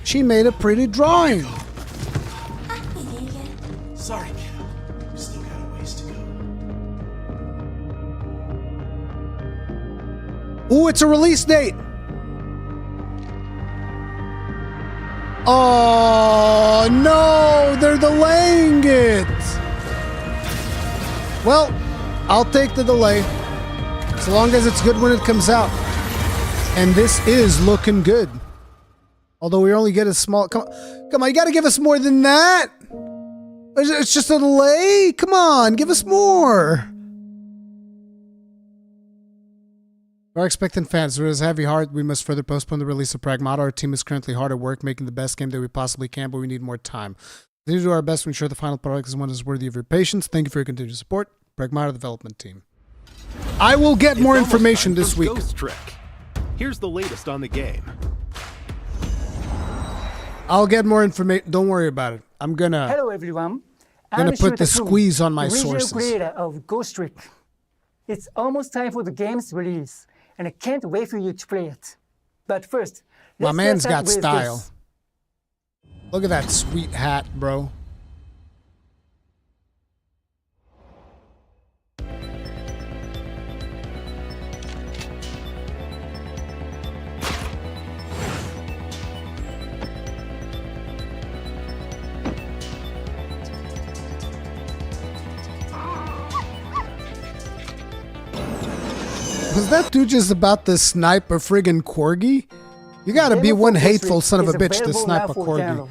A: She made a pretty drawing.
J: Sorry, kiddo. We still got a ways to go.
A: Ooh, it's a release date. Oh, no, they're delaying it. Well, I'll take the delay. So long as it's good when it comes out. And this is looking good. Although we only get a small... Come on, you gotta give us more than that. It's just a delay. Come on, give us more. For our expectant fans, there is a heavy heart. We must further postpone the release of Pragmata. Our team is currently hard at work making the best game that we possibly can, but we need more time. We do our best to ensure the final product is one that is worthy of your patience. Thank you for your continued support. Pragmata development team. I will get more information this week.
H: Ghost Trick. Here's the latest on the game.
A: I'll get more information. Don't worry about it. I'm gonna.
K: Hello everyone.
A: Gonna put the squeeze on my sources.
K: Creator of Ghost Trick. It's almost time for the game's release, and I can't wait for you to play it. But first,
A: my man's got
K: with
A: style.
K: This.
A: Look at that sweet hat, bro. Was that dude just about to snipe a friggin' corgi? You gotta be one hateful son of a bitch to snipe a corgi.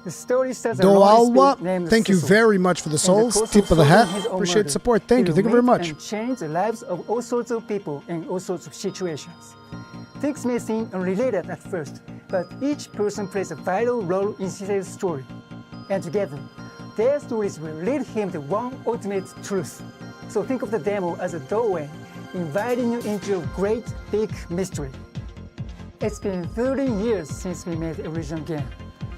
A: Doalwa, thank you very much for the souls. Tip of the hat. Appreciate support. Thank you. Thank you very much.
K: And change the lives of all sorts of people in all sorts of situations. Things may seem unrelated at first, but each person plays a vital role in Cisel's story. And together, their stories will lead him to one ultimate truth. So think of the demo as a doorway, inviting you into a great big mystery. It's been 30 years since we made the original game.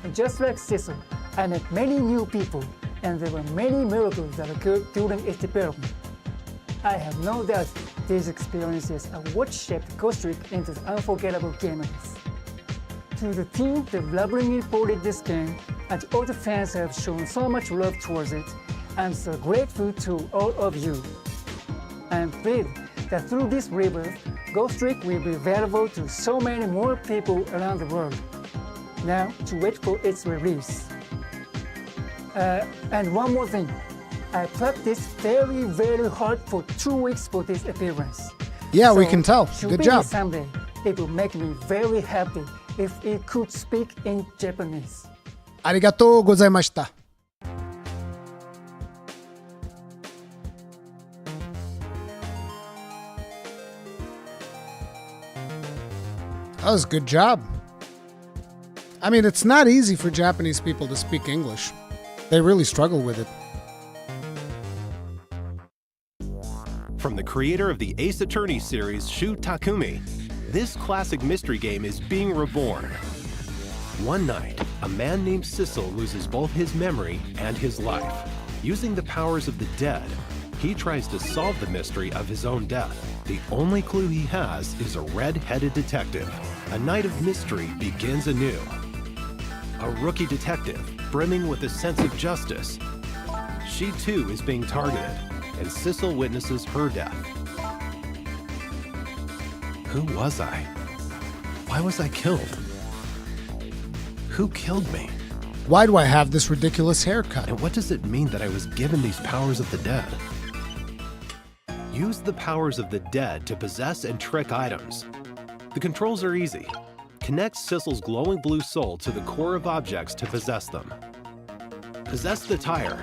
K: And just like Cecil, I met many new people, and there were many miracles that occurred during its development. I have no doubt these experiences are what shaped Ghost Trick into the unforgettable game it is. To the team that lovingly ported this game, and all the fans who have shown so much love towards it, I'm so grateful to all of you. I'm thrilled that through this rebirth, Ghost Trick will be available to so many more people around the world. Now, to wait for its release. And one more thing. I practiced very, very hard for 2 weeks for this appearance.
A: Yeah,
K: so
A: we can tell. Good job.
K: Someday, it will make me very happy if it could speak in Japanese.
A: Arigatou gozaimashita. That was a good job. I mean, it's not easy for Japanese people to speak English. They really struggle with it.
H: From the creator of the Ace Attorney series, Shu Takumi, this classic mystery game is being reborn. One night, a man named Cecil loses both his memory and his life. Using the powers of the dead, he tries to solve the mystery of his own death. The only clue he has is a red-headed detective. A night of mystery begins anew. A rookie detective, brimming with a sense of justice. She too is being targeted, and Cecil witnesses her death. Who was I? Why was I killed? Who killed me?
A: Why do I have this ridiculous haircut?
H: And what does it mean that I was given these powers of the dead? Use the powers of the dead to possess and trick items. The controls are easy. Connect Cecil's glowing blue soul to the core of objects to possess them. Possess the tire.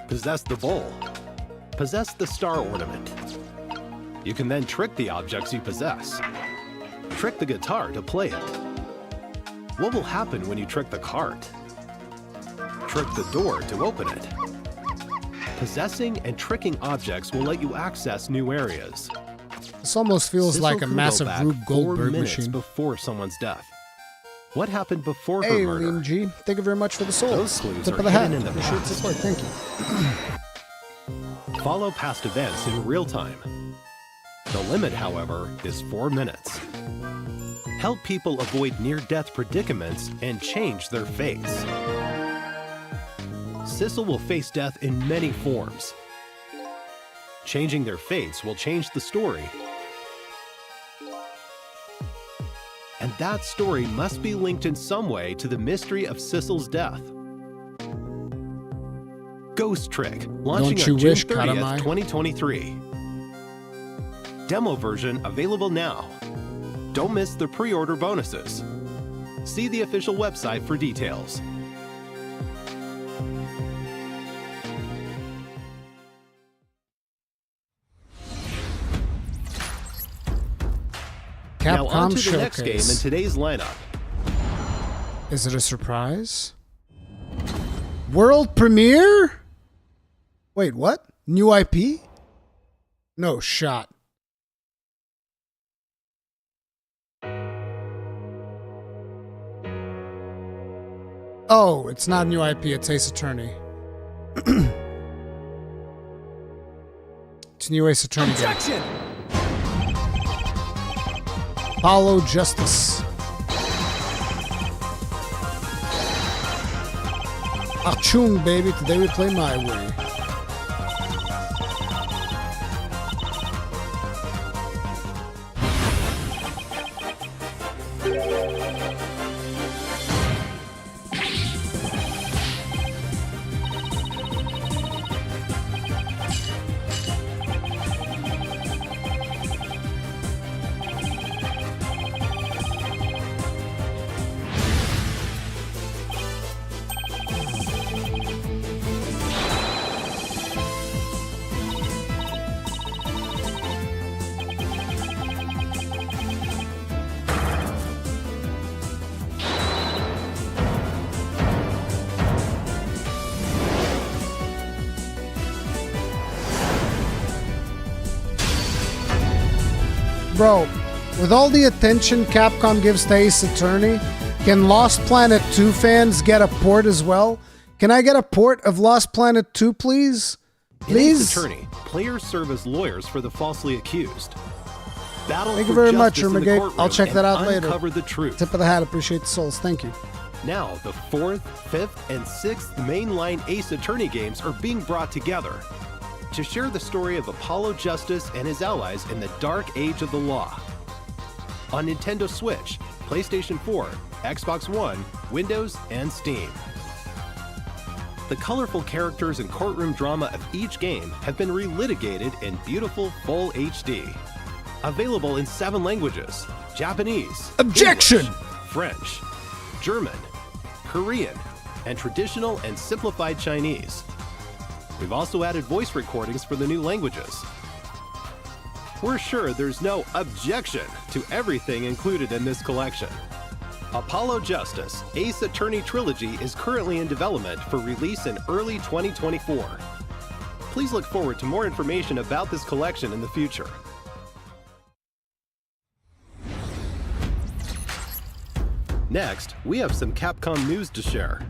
H: Possess the bowl. Possess the star ornament. You can then trick the objects you possess. Trick the guitar to play it. What will happen when you trick the cart? Trick the door to open it. Possessing and tricking objects will let you access new areas.
A: This almost feels like a massive Rube Goldberg machine.
H: Before someone's death. What happened before her
A: hey,
H: murder?
A: Liam G, thank you very much for the soul.
H: Those clues
A: Tip
H: are
A: of the hat.
H: hidden in the
A: Appreciate
H: past.
A: support. Thank you.
H: Follow past events in real time. The limit, however, is 4 minutes. Help people avoid near-death predicaments and change their fates. Cecil will face death in many forms. Changing their fates will change the story. And that story must be linked in some way to the mystery of Cecil's death. Ghost Trick, launching on June 30th, 2023. Demo version available now. Don't miss the pre-order bonuses. See the official website for details.
A: Capcom
H: now on to the
A: Showcase.
H: next game in today's lineup.
A: Is it a surprise? World premiere? Wait, what? New IP? No shot. Oh, it's not a new IP, it's Ace Attorney. It's a new Ace Attorney.
J: Objection!
A: Apollo Justice. Achung, baby. Today we play my way. Bro, with all the attention Capcom gives to Ace Attorney, can Lost Planet 2 fans get a port as well? Can I get a port of Lost Planet 2, please? Please?
H: In Ace Attorney, players serve as lawyers for the falsely accused. Battle
A: Thank
H: for
A: you very much,
H: justice in the
A: Ermagate.
H: courtroom
A: I'll check that out
H: and
A: later.
H: uncover the truth.
A: Tip of the hat. Appreciate the souls. Thank you.
H: Now, the 4th, 5th, and 6th mainline Ace Attorney games are being brought together to share the story of Apollo Justice and his allies in the dark age of the law. On Nintendo Switch, PlayStation 4, Xbox One, Windows, and Steam. The colorful characters and courtroom drama of each game have been relitigated in beautiful full HD. Available in 7 languages: Japanese,
A: Objection!
H: English, French, German, Korean, and traditional and simplified Chinese. We've also added voice recordings for the new languages. We're sure there's no objection to everything included in this collection. Apollo Justice Ace Attorney Trilogy is currently in development for release in early 2024. Please look forward to more information about this collection in the future. Next, we have some Capcom news to share.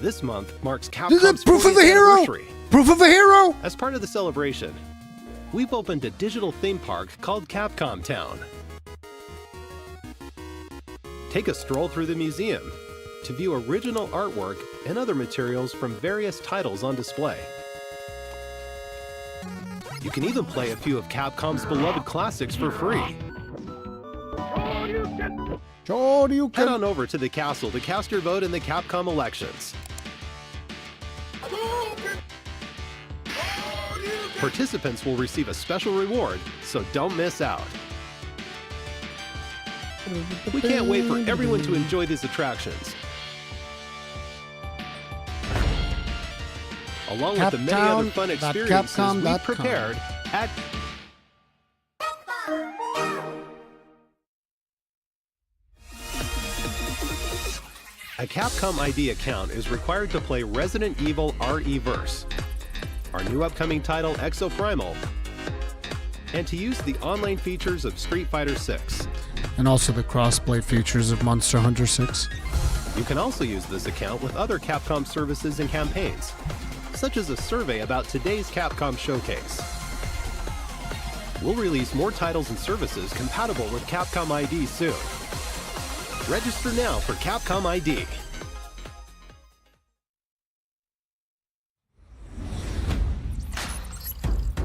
H: This month marks Capcom's
A: Proof of
H: 40th
A: a hero!
H: anniversary.
A: Proof of a hero!
H: As part of the celebration, we've opened a digital theme park called Capcom Town. Take a stroll through the museum to view original artwork and other materials from various titles on display. You can even play a few of Capcom's beloved classics for free. Head on over to the castle to cast your vote in the Capcom elections. Participants will receive a special reward, so don't miss out. We can't wait for everyone to enjoy these attractions, along with the many other fun experiences we've prepared at a Capcom ID account is required to play Resident Evil RE-Verse, our new upcoming title Exoprimal, and to use the online features of Street Fighter 6.
A: And also the crossplay features of Monster Hunter 6.
H: You can also use this account with other Capcom services and campaigns, such as a survey about today's Capcom showcase. We'll release more titles and services compatible with Capcom ID soon. Register now for Capcom ID.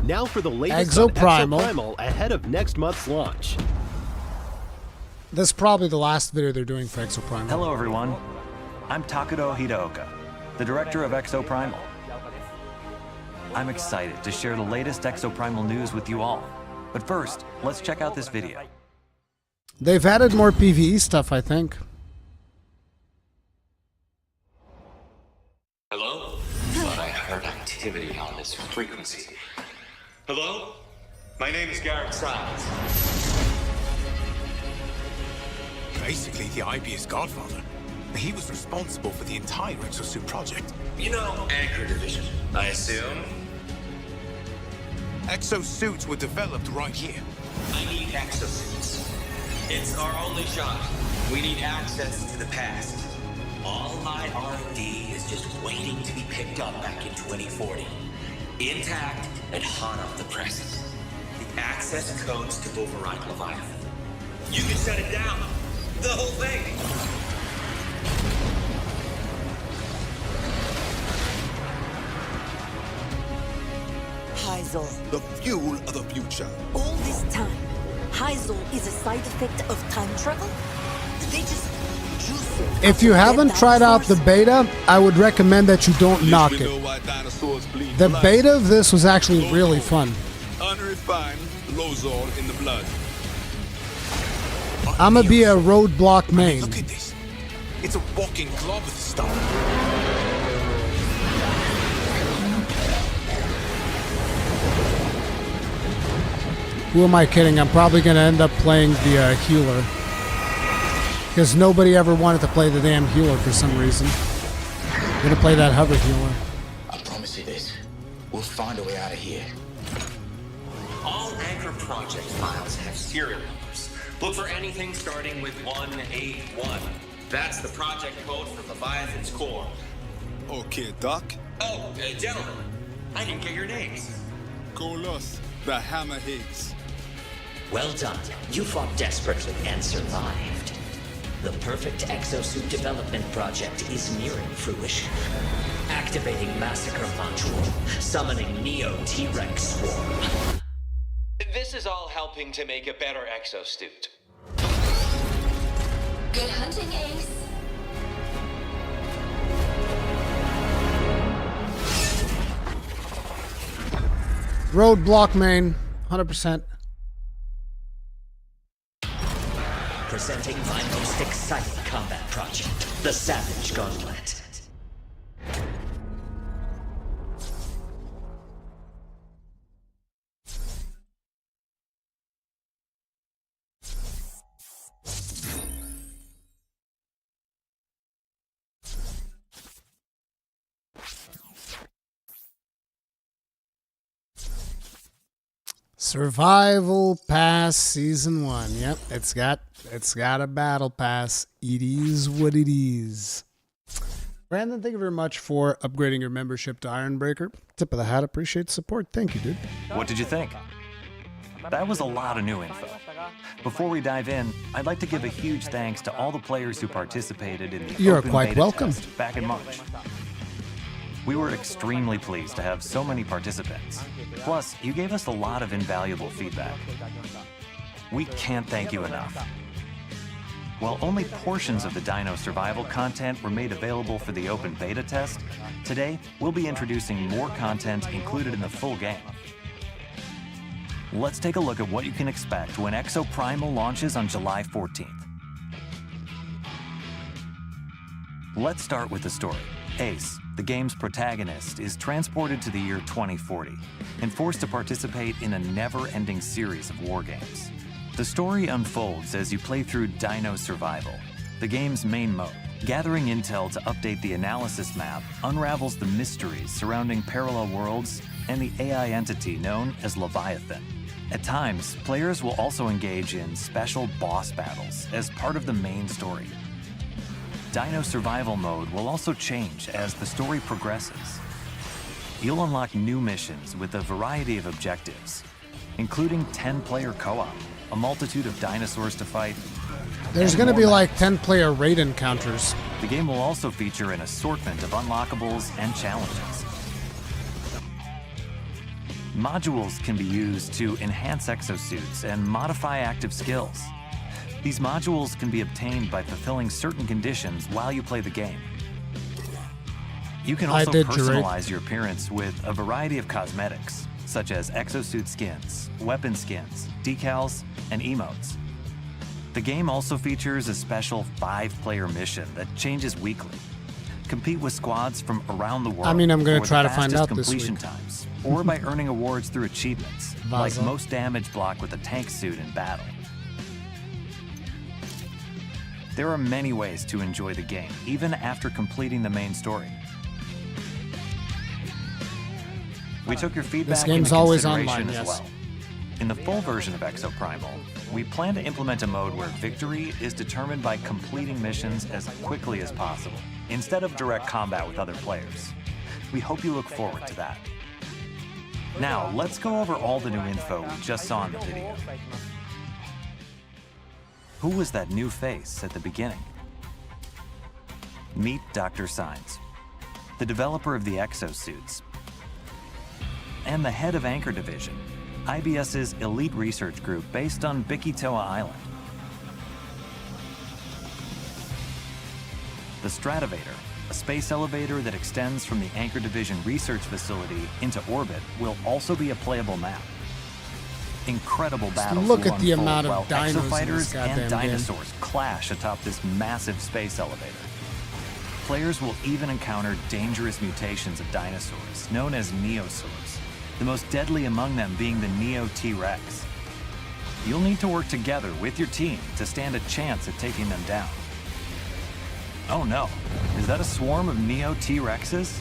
H: Now for the latest on Exoprimal ahead of next month's launch.
A: This is probably the last video they're doing for Exoprimal.
L: Hello everyone, I'm Takudo Hideoka, the director of Exoprimal. I'm excited to share the latest Exoprimal news with you all. But first, let's check out this video.
A: They've added more PvE stuff, I think.
M: Hello? Thought I heard activity on this frequency. Hello? My name is Garrett Sides.
N: basically the IB's godfather. He was responsible for the entire Exosuit project.
M: You know, Anchor Division, I assume?
N: Exosuits were developed right here.
M: I need exosuits. It's our only shot. We need access to the past. All my R&D is just waiting to be picked up back in 2040. Intact and hot off the presses. The access codes to override Leviathan. You can shut it down. The whole thing.
O: Heisel.
N: The fuel of the future.
O: All this time, Heisel is a side effect of time travel? Did they just juice it?
A: If you haven't tried out the beta, I would recommend that you don't knock it. The beta of this was actually really fun.
N: Unrefined Lozor in the blood.
A: I'm gonna be a roadblock main.
N: Look at this. It's a walking glob with stuff.
A: Who am I kidding? I'm probably going to end up playing the healer. Because nobody ever wanted to play the damn healer for some reason. I'm going to play that hover healer.
M: I promise you this. We'll find a way out of here. All Anchor project files have serial numbers. Look for anything starting with 181. That's the project code for Leviathan's core.
N: Okay, Doc.
M: Oh, gentlemen. I didn't get your names.
N: Golos, the Hammerheads.
P: Well done. You fought desperately and survived. The perfect exosuit development project is nearing fruition. Activating Massacre Module. Summoning Neo T-Rex Swarm.
M: This is all helping to make a better exosuit.
Q: Good hunting, Ace.
A: Roadblock main, 100%.
P: Presenting my most exciting combat project, the Savage Gauntlet.
A: Survival Pass Season 1. Yep, it's got a battle pass. It is what it is. Brandon, thank you very much for upgrading your membership to Ironbreaker. Tip of the hat, appreciate the support. Thank you, dude.
L: What did you think? That was a lot of new info. Before we dive in, I'd like to give a huge thanks to all the players who participated in the
A: You're
L: open
A: quite
L: beta
A: welcome.
L: test back in March. We were extremely pleased to have so many participants. Plus, you gave us a lot of invaluable feedback. We can't thank you enough. While only portions of the Dino Survival content were made available for the open beta test, today we'll be introducing more content included in the full game. Let's take a look at what you can expect when Exoprimal launches on July 14th. Let's start with the story. Ace, the game's protagonist, is transported to the year 2040 and forced to participate in a never-ending series of war games. The story unfolds as you play through Dino Survival, the game's main mode. Gathering intel to update the analysis map unravels the mysteries surrounding parallel worlds and the AI entity known as Leviathan. At times, players will also engage in special boss battles as part of the main story. Dino Survival mode will also change as the story progresses. You'll unlock new missions with a variety of objectives, including 10-player co-op, a multitude of dinosaurs to fight.
A: There's going to be like 10-player raid encounters.
L: The game will also feature an assortment of unlockables and challenges. Modules can be used to enhance exosuits and modify active skills. These modules can be obtained by fulfilling certain conditions while you play the game. You can also personalize your appearance with a variety of cosmetics, such as exosuit skins, weapon skins, decals, and emotes. The game also features a special 5-player mission that changes weekly. Compete with squads from around the world.
A: I mean, I'm going
L: for
A: to try
L: the
A: to find
L: fastest
A: out this
L: completion
A: week.
L: times, or by earning awards through achievements, like
A: Vaza.
L: most damage block with a tank suit in battle. There are many ways to enjoy the game, even after completing the main story. We took your feedback
A: This game's
L: into
A: always
L: consideration
A: online,
L: as
A: yes.
L: well. In the full version of Exoprimal, we plan to implement a mode where victory is determined by completing missions as quickly as possible, instead of direct combat with other players. We hope you look forward to that. Now, let's go over all the new info we just saw in the video. Who was that new face at the beginning? Meet Dr. Signs, the developer of the exosuits, and the head of Anchor Division, IBS's elite research group based on Bikitoa Island. The Stratovator, a space elevator that extends from the Anchor Division research facility into orbit, will also be a playable map. Incredible battles
A: look
L: will
A: at the
L: unfold
A: amount of
L: while
A: dinos in this
L: exofighters
A: goddamn
L: and
A: game.
L: dinosaurs clash atop this massive space elevator. Players will even encounter dangerous mutations of dinosaurs, known as neosaurs, the most deadly among them being the Neo T-Rex. You'll need to work together with your team to stand a chance at taking them down. Oh no, is that a swarm of Neo T-Rexes?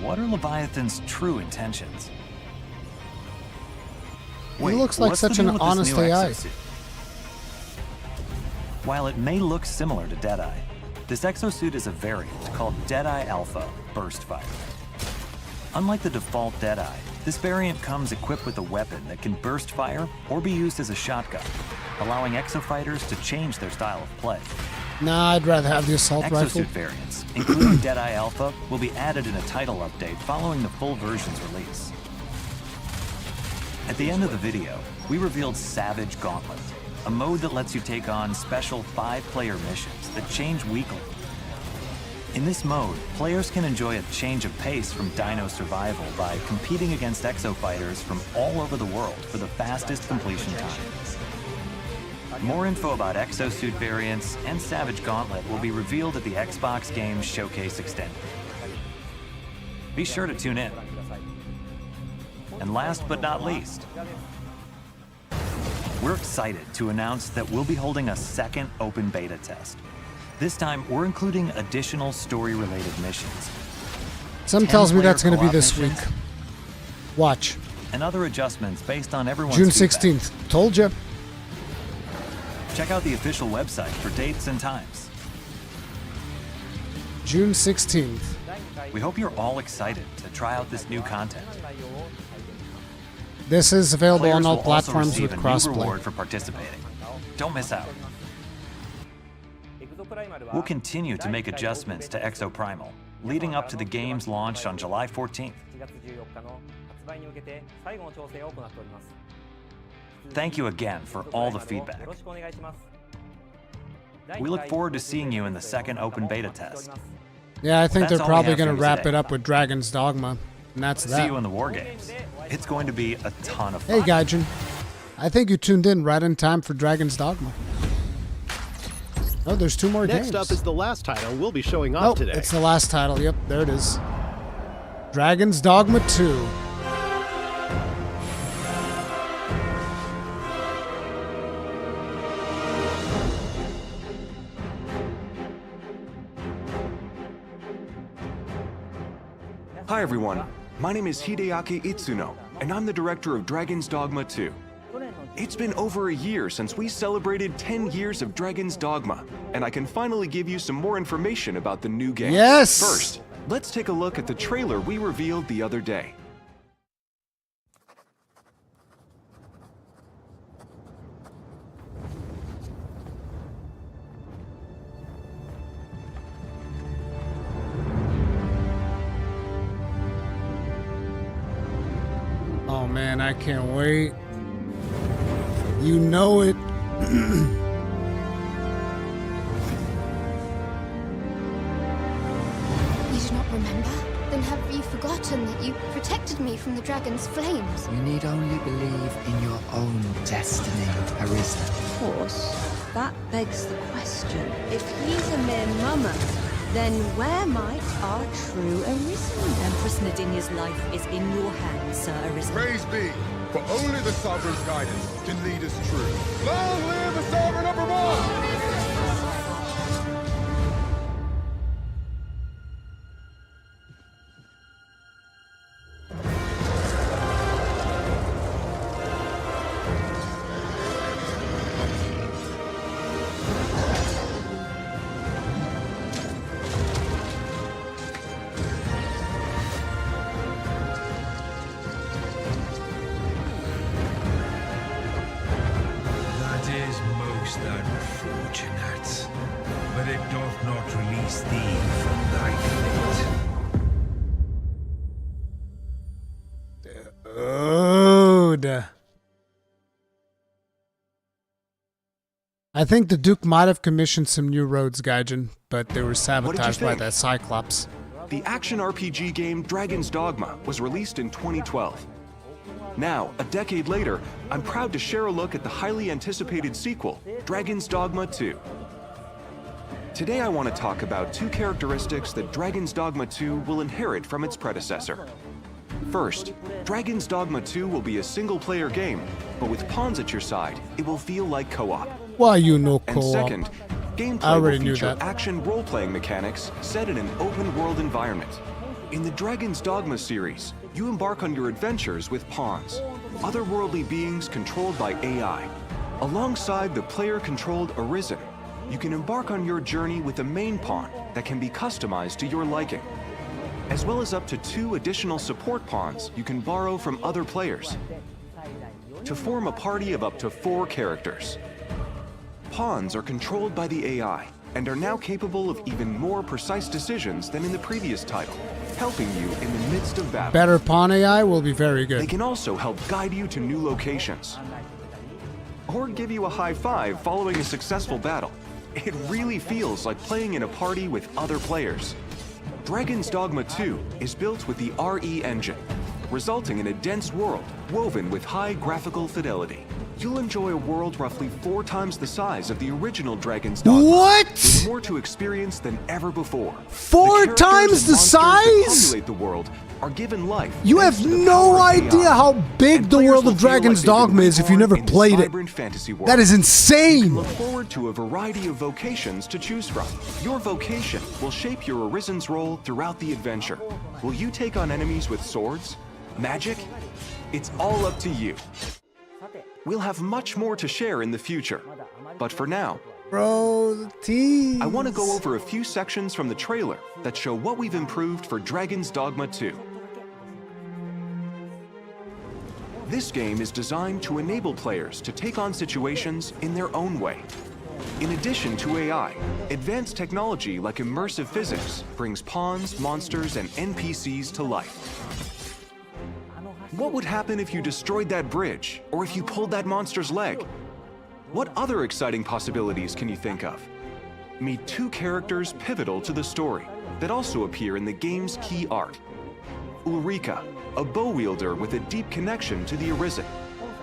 L: What are Leviathan's true intentions?
A: He looks like
L: what's the
A: such an
L: deal with this
A: honest
L: new
A: AI.
L: exosuit? While it may look similar to Deadeye, this exosuit is a variant called Deadeye Alpha Burst Fighter. Unlike the default Deadeye, this variant comes equipped with a weapon that can burst fire or be used as a shotgun, allowing exofighters to change their style of play.
A: Nah, I'd rather have the assault rifle.
L: Exosuit variants, including Deadeye Alpha, will be added in a title update following the full version's release. At the end of the video, we revealed Savage Gauntlet, a mode that lets you take on special 5-player missions that change weekly. In this mode, players can enjoy a change of pace from Dino Survival by competing against exofighters from all over the world for the fastest completion time. More info about exosuit variants and Savage Gauntlet will be revealed at the Xbox Games Showcase Extended. Be sure to tune in. And last but not least, we're excited to announce that we'll be holding a second open beta test. This time, we're including additional story-related missions.
A: Some tells me that's going to be this week. Watch.
L: And other adjustments based on everyone's
A: June
L: feedback.
A: 16th. Told you.
L: Check out the official website for dates and times.
A: June 16th.
L: We hope you're all excited to try out this new content.
A: This is available
L: Players
A: on all
L: will also
A: platforms
L: receive
A: with
L: a new
A: crossplay.
L: reward for participating. Don't miss out. We'll continue to make adjustments to Exoprimal, leading up to the game's launch on July 14th. Thank you again for all the feedback. We look forward to seeing you in the second open beta test.
A: Yeah, I think
L: That's
A: they're
L: all we
A: probably
L: have
A: going to
L: for you
A: wrap
L: today.
A: it up with Dragon's Dogma. And that's
L: See
A: that.
L: you in the War Games. It's going to be a ton of
A: Hey,
L: fun.
A: Gaijin. I think you tuned in right in time for Dragon's Dogma. Oh, there's 2 more games.
H: Next up is the last title we'll be showing off
A: Nope,
H: today.
A: it's the last title. Yep, there it is. Dragon's Dogma 2.
I: Hi everyone, my name is Hideaki Itsuno, and I'm the director of Dragon's Dogma 2. It's been over a year since we celebrated 10 years of Dragon's Dogma, and I can finally give you some more information about the new game.
A: Yes!
I: First, let's take a look at the trailer we revealed the other day.
A: Oh man, I can't wait. You know it.
Q: You do not remember? Then have you forgotten that you protected me from the dragon's flames?
R: You need only believe in your own destiny, Arisa.
S: Of course, that begs the question. If he's a mere mummer, then where might our true Arisen?
O: Empress Nadinia's life is in your hands, Sir Arisen.
T: Praise be, for only the Sovereign's guidance can lead us true. Long live the Sovereign of Vermont!
N: release thee from thy fate.
A: Dude. I think the Duke might have commissioned some new roads, Gaijin, but they were sabotaged by that Cyclops.
I: The action RPG game Dragon's Dogma was released in 2012. Now, a decade later, I'm proud to share a look at the highly anticipated sequel, Dragon's Dogma 2. Today I want to talk about two characteristics that Dragon's Dogma 2 will inherit from its predecessor. First, Dragon's Dogma 2 will be a single-player game, but with pawns at your side, it will feel like co-op.
A: Why you know co-op?
I: And second, gameplay will feature action role-playing mechanics set in an open-world environment. In the Dragon's Dogma series, you embark on your adventures with pawns, otherworldly beings controlled by AI. Alongside the player-controlled Arisen, you can embark on your journey with a main pawn that can be customized to your liking, as well as up to 2 additional support pawns you can borrow from other players, to form a party of up to 4 characters. Pawns are controlled by the AI and are now capable of even more precise decisions than in the previous title, helping you in the midst of battle.
A: Better pawn AI will be very good.
I: They can also help guide you to new locations, or give you a high five following a successful battle. It really feels like playing in a party with other players. Dragon's Dogma 2 is built with the RE engine, resulting in a dense world woven with high graphical fidelity. You'll enjoy a world roughly 4 times the size of the original Dragon's Dogma.
A: What?
I: With more to experience than ever before.
A: 4 times the size?
I: Populate the world are given life.
A: You have no idea how big the world of Dragon's Dogma is if you never played it. That is insane.
I: Look forward to a variety of vocations to choose from. Your vocation will shape your Arisen's role throughout the adventure. Will you take on enemies with swords? Magic? It's all up to you. We'll have much more to share in the future. But for now,
A: bro, the tease.
I: I want to go over a few sections from the trailer that show what we've improved for Dragon's Dogma 2. This game is designed to enable players to take on situations in their own way. In addition to AI, advanced technology like immersive physics brings pawns, monsters, and NPCs to life. What would happen if you destroyed that bridge, or if you pulled that monster's leg? What other exciting possibilities can you think of? Meet 2 characters pivotal to the story that also appear in the game's key art. Rurikhan, a bow wielder with a deep connection to the Arisen,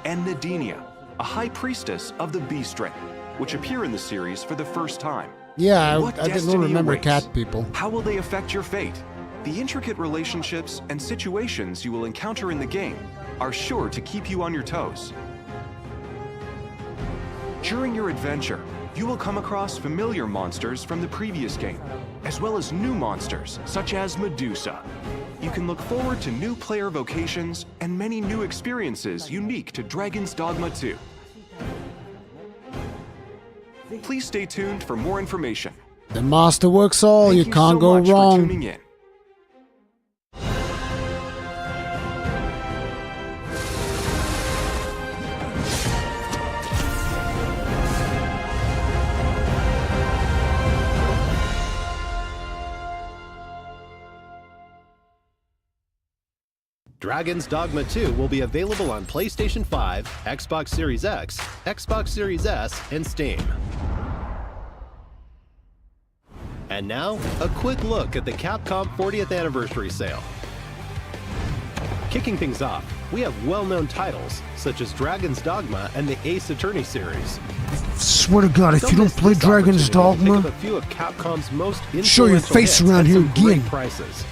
I: and Nadinia, a high priestess of the Beast Ring, which appear in the series for the first time.
A: Yeah,
I: What
A: I didn't
I: destiny
A: remember
I: awaits?
A: cat people.
I: How will they affect your fate? The intricate relationships and situations you will encounter in the game are sure to keep you on your toes. During your adventure, you will come across familiar monsters from the previous game, as well as new monsters such as Medusa. You can look forward to new player vocations and many new experiences unique to Dragon's Dogma 2. Please stay tuned for more information.
A: The master works all, you can't
I: so
A: go
I: much for
A: wrong.
I: tuning in.
H: Dragon's Dogma 2 will be available on PlayStation 5, Xbox Series X, Xbox Series S, and Steam. And now, a quick look at the Capcom 40th Anniversary Sale. Kicking things off, we have well-known titles, such as Dragon's Dogma and the Ace Attorney series.
A: Swear to God, if
H: Don't
A: you don't
H: miss
A: play
H: this
A: Dragon's
H: opportunity to pick
A: Dogma,
H: up a few of Capcom's most
A: show your
H: influential
A: face
H: hits
A: around
H: at
A: here
H: some great
A: again.
H: prices.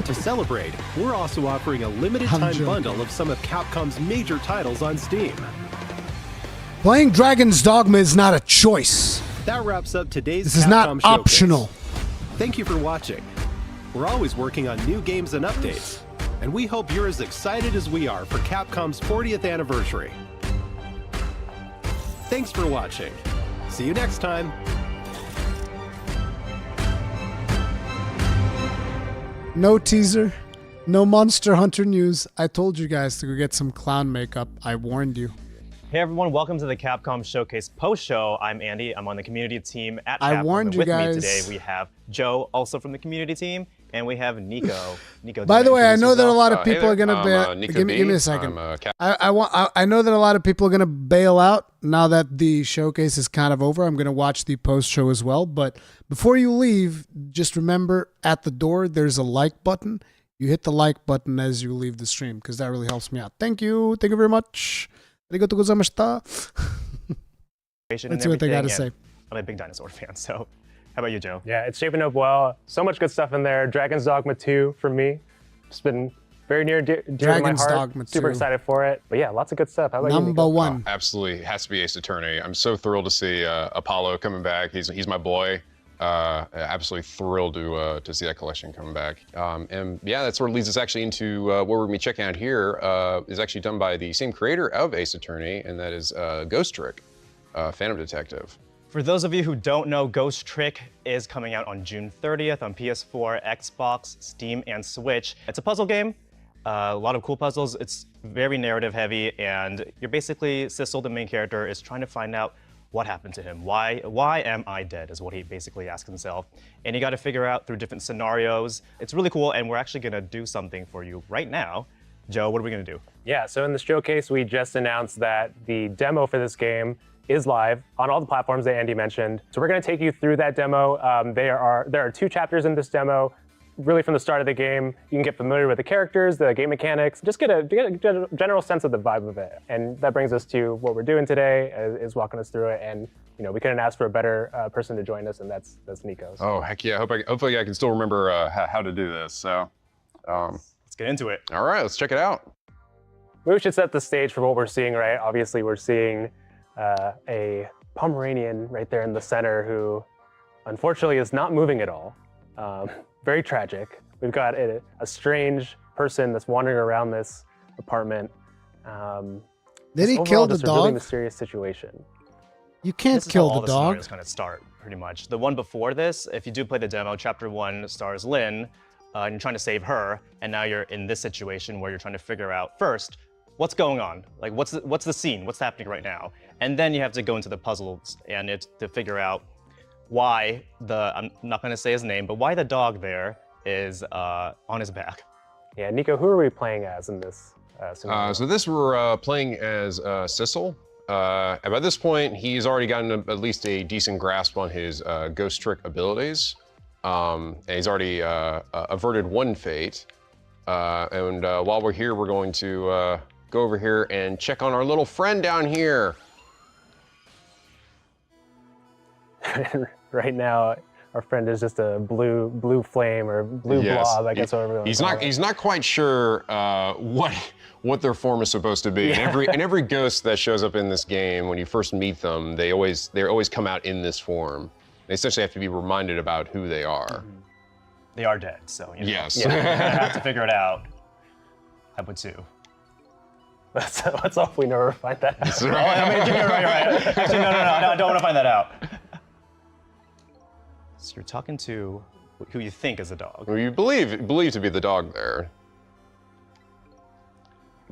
H: To celebrate, we're also offering a limited
A: I'm
H: time
A: joking.
H: bundle of some of Capcom's major titles on Steam.
A: playing Dragon's Dogma is not a choice.
H: That wraps up today's
A: This is
H: Capcom
A: not
H: Showcase.
A: optional.
H: Thank you for watching. We're always working on new games and updates, and we hope you're as excited as we are for Capcom's 40th anniversary. Thanks for watching. See you next time.
A: No teaser, no Monster Hunter news. I told you guys to go get some clown makeup. I warned you.
F: Hey everyone, welcome to the Capcom Showcase post-show. I'm Andy, I'm on the community team at Capcom.
A: I warned you
F: with
A: guys.
F: me today we have Joe, also from the community team, and we have Nico. Nico,
A: By the way, I know that a lot of
U: Hey
A: people are
U: there.
A: going to bail.
U: Nico
A: Give
U: B.
A: me a second.
U: I'm,
A: I know that a lot of people are going to bail out now that the showcase is kind of over. I'm going to watch the post show as well. But before you leave, just remember at the door there's a like button. You hit the like button as you leave the stream because that really helps me out. Thank you. Thank you very much. Arigatou gozaimashita. Let's see what they got to say.
F: I'm a big dinosaur fan, so how about you, Joe?
C: Yeah, it's shaping up well. So much good stuff in there. Dragon's Dogma 2 for me. It's been very near dear to my
A: Dragon's
C: heart.
A: Dogma 2.
C: Super excited for it. But yeah, lots of good stuff. How about you,
A: Number
C: Nico?
A: one.
U: Absolutely, it has to be Ace Attorney. I'm so thrilled to see Apollo coming back. He's my boy. Absolutely thrilled to see that collection coming back. And yeah, that sort of leads us actually into what we're gonna be checking out here. Is actually done by the same creator of Ace Attorney, and that is Ghost Trick, Phantom Detective.
F: For those of you who don't know, Ghost Trick is coming out on June 30th on PS4, Xbox, Steam, and Switch. It's a puzzle game, a lot of cool puzzles. It's very narrative heavy, and you're basically, Sissel, the main character, is trying to find out what happened to him. Why am I dead is what he basically asks himself. And you got to figure out through different scenarios. It's really cool, and we're actually gonna do something for you right now. Joe, what are we gonna do?
C: Yeah, so in the showcase, we just announced that the demo for this game is live on all the platforms that Andy mentioned. So we're going to take you through that demo. There are 2 chapters in this demo. Really from the start of the game, you can get familiar with the characters, the game mechanics, just get a general sense of the vibe of it. And that brings us to what we're doing today, is walking us through it. And you know, we couldn't ask for a better person to join us, and that's Nico.
U: Oh heck yeah! Hopefully I can still remember how to do this. So
F: let's get into it.
U: All right, let's check it out.
C: We should set the stage for what we're seeing, right? Obviously, we're seeing a Pomeranian right there in the center who unfortunately is not moving at all. Very tragic. We've got a strange person that's wandering around this apartment.
A: Did he kill the
C: just a really
A: dog?
C: mysterious situation.
A: You can't kill the
F: All the
A: dog.
F: scenarios kind of start, pretty much. The one before this, if you do play the demo, Chapter 1 stars Lynn, and you're trying to save her, and now you're in this situation where you're trying to figure out, first, what's going on? Like, what's the scene? What's happening right now? And then you have to go into the puzzles and to figure out why I'm not gonna say his name, but why the dog there is on his back.
C: Yeah, Nico, who are we playing as in this scenario?
U: So this we're playing as Sissel. And by this point, he's already gotten at least a decent grasp on his Ghost Trick abilities. And he's already averted one fate. And while we're here, we're going to go over here and check on our little friend down here.
C: Right now, our friend is just a blue flame or blue blob, I guess.
U: He's not quite sure what their form is supposed to be.
C: Yeah.
U: And every ghost that shows up in this game, when you first meet them, they always come out in this form. They essentially have to be reminded about who they are.
F: Mm-hmm. They are dead, so you know.
U: Yes.
F: You're gonna have to figure it out. I would too.
C: Let's hope we never find that out.
F: Right. I mean, you're right. Actually, no, I don't want to find that out. So you're talking to who you think is a dog.
U: Who you believe to be the dog there.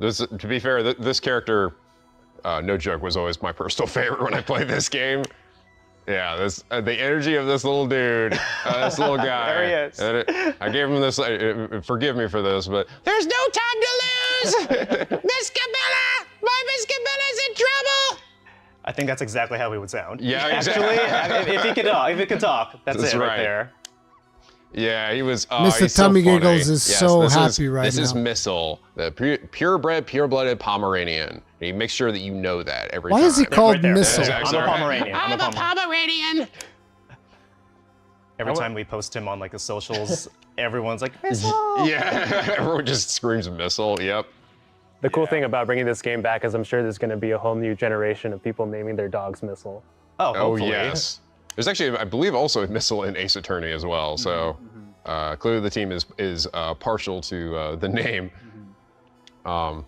U: To be fair, this character, no joke, was always my personal favorite when I played this game. Yeah, the energy of this little dude, this little guy.
F: There he is.
U: And I gave him this. Forgive me for this, but there's no time to lose. Miss Cabela, my Miss Cabela's in trouble.
F: I think that's exactly how he would sound.
U: Yeah,
F: actually, if he could talk, that's it right there.
U: Yeah, he was.
A: Mr.
U: He's
A: Tummy
U: so
A: Giggles is so happy right now.
U: This is Missile, the purebred, pure-blooded Pomeranian. And he makes sure that you know that every time.
A: Why is he called Missile?
F: I'm a Pomeranian.
U: I'm a Pomeranian.
F: Every time we post him on like the socials, everyone's like, Missile!
U: Yeah, everyone just screams Missile, yep.
C: The cool thing about bringing this game back is I'm sure there's going to be a whole new generation of people naming their dogs Missile.
F: Oh, hopefully.
U: Yes. There's actually, I believe, also a Missile in Ace Attorney as well. So clearly the team is partial to the name. But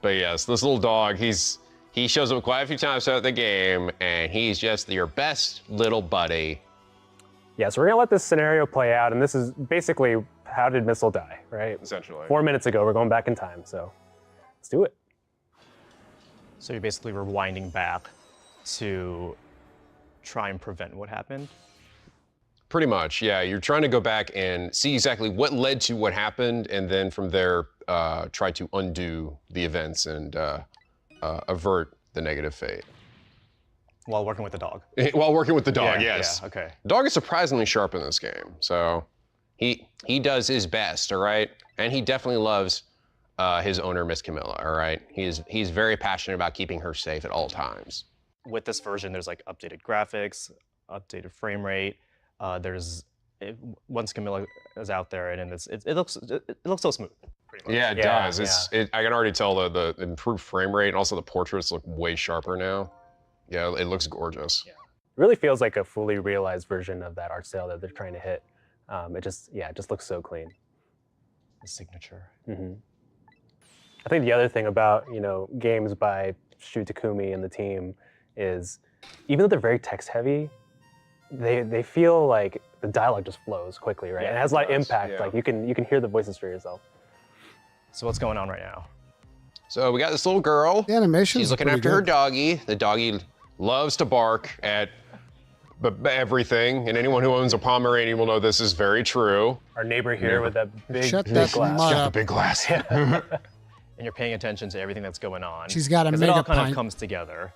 U: yes, this little dog, he shows up quite a few times throughout the game, and he's just your best little buddy.
C: Yeah, so we're gonna let this scenario play out, and this is basically how did Missile die, right?
U: Essentially.
C: 4 minutes ago, we're going back in time, so let's do it.
F: So you're basically rewinding back to try and prevent what happened?
U: Pretty much, yeah. You're trying to go back and see exactly what led to what happened, and then from there, try to undo the events and avert the negative fate.
F: While working with the dog.
U: While working with the dog, yes.
F: Yeah, okay.
U: The dog is surprisingly sharp in this game, so he does his best, all right? And he definitely loves his owner, Miss Camilla, all right? He's very passionate about keeping her safe at all times.
F: With this version, there's like updated graphics, updated frame rate. Once Camilla is out there, and it looks so smooth. Pretty much.
U: Yeah, it does. I can already tell the improved frame rate, and also the portraits look way sharper now. Yeah, it looks gorgeous.
C: It really feels like a fully realized version of that art style that they're trying to hit. It just looks so clean.
F: The signature.
C: I think the other thing about games by Shu Takumi and the team is, even though they're very text heavy, they feel like the dialogue just flows quickly, right? And it has a lot of impact.
U: Yeah.
C: Like you can hear the voices for yourself.
F: So what's going on right now?
U: So we got this little girl.
A: The animation.
U: She's looking after her doggy. The doggy loves to bark at everything, and anyone who owns a Pomeranian will know this is very true.
C: Our neighbor here with that big,
A: Shut
C: big
A: that
C: glass.
A: mud
U: Got the
A: up.
U: big glass.
F: And you're paying attention to everything that's going on.
A: She's got a
F: 'cause
A: mega
F: it all kind
A: pint.
F: of comes together.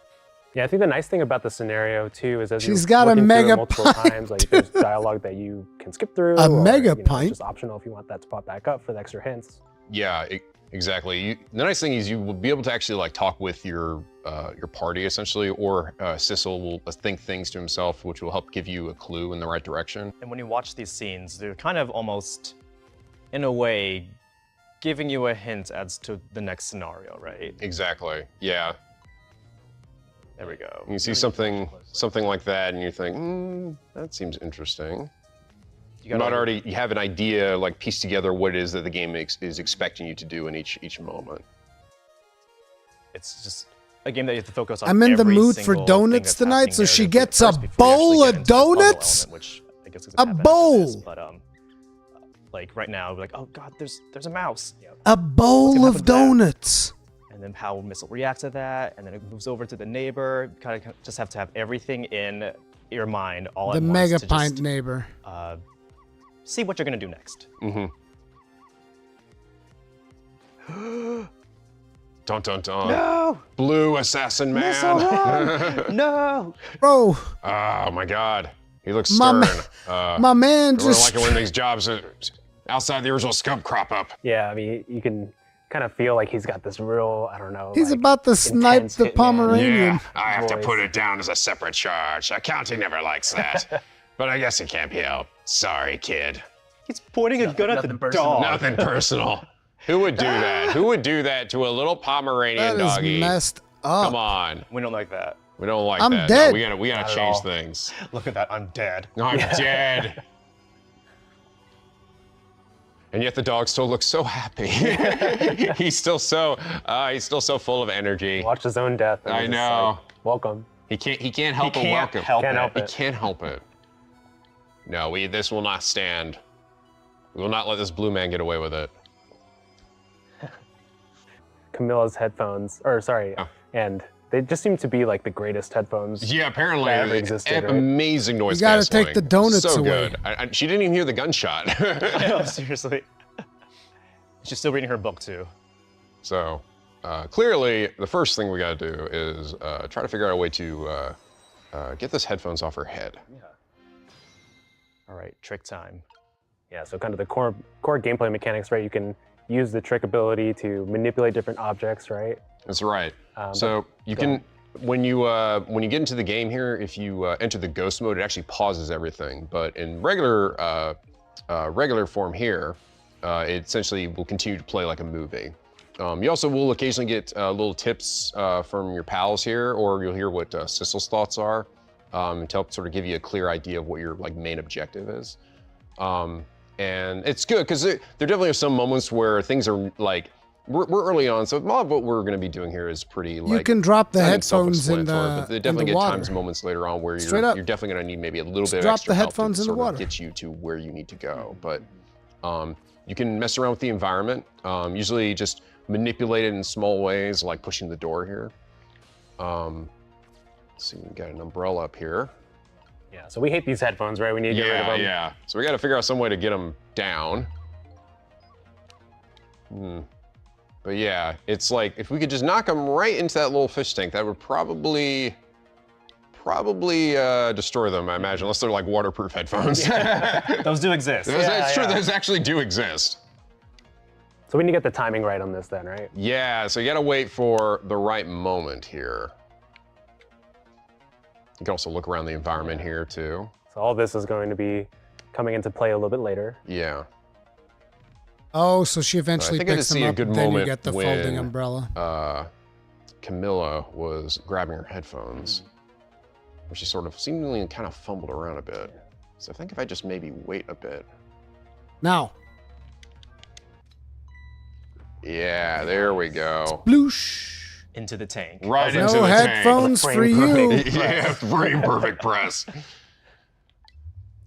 C: Yeah, I think the nice thing about the scenario too is as
A: She's
C: you're
A: got a
C: looking through
A: mega
C: it multiple times, like there's dialogue that you can skip through.
A: A
C: or,
A: mega
C: It's
A: pint?
C: just optional if you want that to pop back up for the extra hints.
U: Yeah, exactly. The nice thing is you will be able to actually like talk with your party essentially, or Sissel will think things to himself, which will help give you a clue in the right direction.
F: And when you watch these scenes, they're kind of almost, in a way, giving you a hint as to the next scenario, right?
U: Exactly. Yeah.
F: There we go.
U: You see something like that, and you think, that seems interesting. You have an idea, like piece together what it is that the game is expecting you to do in each moment.
F: It's just a game that you have to focus on.
A: I'm in the
F: every
A: mood for
F: single thing
A: donuts
F: that's
A: tonight,
F: happening
A: so she
F: narratively
A: gets a
F: first before you actually
A: bowl
F: get
A: of
F: into the puzzle
A: donuts?
F: element, which I guess is
A: A
F: gonna happen after
A: bowl.
F: this, but like right now, we're like, oh god, there's a mouse.
A: A bowl of donuts.
F: And then how Missile reacts to that, and then it moves over to the neighbor. Kind of just have to have everything in your mind all
A: The
F: at once
A: mega
F: to
A: pint
F: just,
A: neighbor.
F: see what you're gonna do next.
U: Dun dun dun.
F: No!
U: Blue assassin man.
F: Missile run! No!
A: Bro.
U: Oh my god. He looks
A: My
U: stern.
A: my man
U: I really
A: just.
U: like it when these jobs outside the original scum crop up.
C: Yeah, I mean, you can kind of feel like he's got this real, I don't know.
A: He's
C: like,
A: about to snipe
C: intense
A: the
C: hitman.
A: Pomeranian.
U: Yeah, I have to
C: voice.
U: put it down as a separate charge. Accounting never likes that. But I guess it can't be helped. Sorry, kid.
F: He's pointing a gun at the dog.
U: Nothing personal. Who would do that? Who would do that to a little Pomeranian
A: That is
U: doggy?
A: messed up.
U: Come on.
F: We don't like that.
U: We don't like
A: I'm
U: that.
A: dead.
U: No, we gotta change things.
F: Look at that, I'm dead.
U: I'm dead. And yet the dog still looks so happy. he's still so full of energy.
C: Watch his own death. and
U: I
C: he's just
U: know.
C: like, welcome.
U: He can't help but
F: can't
U: welcome.
F: help
C: Can't help
U: He
C: it.
U: can't help it. No, this will not stand. We will not let this blue man get away with it.
C: Camilla's headphones, and they just seem to be like the greatest headphones.
U: Yeah, apparently.
C: that ever existed, right?
U: Amazing noise
A: You gotta
U: canceling.
A: take the donuts
U: so
A: away.
U: good. She didn't even hear the gunshot.
F: No, seriously. She's still reading her book too.
U: So clearly, the first thing we gotta do is try to figure out a way to get this headphones off her head.
F: Yeah. All right, trick time.
C: Yeah, so kind of the core gameplay mechanics, right? You can use the trick ability to manipulate different objects, right?
U: That's right. So you can, when you get into the game here, if you enter the ghost mode, it actually pauses everything. But in regular form here, it essentially will continue to play like a movie. You also will occasionally get little tips from your pals here, or you'll hear what Sissel's thoughts are, to help sort of give you a clear idea of what your main objective is. And it's good because there definitely are some moments where things are like, we're early on, so a lot of what we're going to be doing here is pretty like.
A: You can drop the
U: not even
A: headphones in
U: self-explanatory, but they definitely get
A: water.
U: times, moments later on where
A: Straight
U: you're
A: up.
U: definitely going to need maybe a little bit of
A: drop
U: extra
A: the
U: help
A: headphones
U: to
A: in the
U: sort of
A: water.
U: get you to where you need to go. But you can mess around with the environment. Usually just manipulate it in small ways, like pushing the door here. Let's see, we got an umbrella up here.
C: Yeah, so we hate these headphones, right? We need to get rid of them.
U: Yeah. So we got to figure out some way to get them down. But yeah, it's like if we could just knock them right into that little fish tank, that would probably destroy them, I imagine, unless they're like waterproof headphones.
F: Those do exist.
U: That's true. Those actually do exist.
C: So we need to get the timing right on this then, right?
U: Yeah, so you gotta wait for the right moment here. You can also look around the environment here too.
C: So all this is going to be coming into play a little bit later.
U: Yeah.
A: Oh, so she eventually
U: I think I
A: picks
U: did see
A: them
U: a
A: up,
U: good
A: and then you
U: moment
A: get the
U: when,
A: folding umbrella.
U: Camilla was grabbing her headphones, where she sort of seemingly kind of fumbled around a bit. So I think if I just maybe wait a bit.
A: Now.
U: Yeah, there we go.
A: Sploosh.
F: Into the tank.
U: Right
A: No
U: into the tank.
A: headphones for you.
U: Yeah, frame perfect press.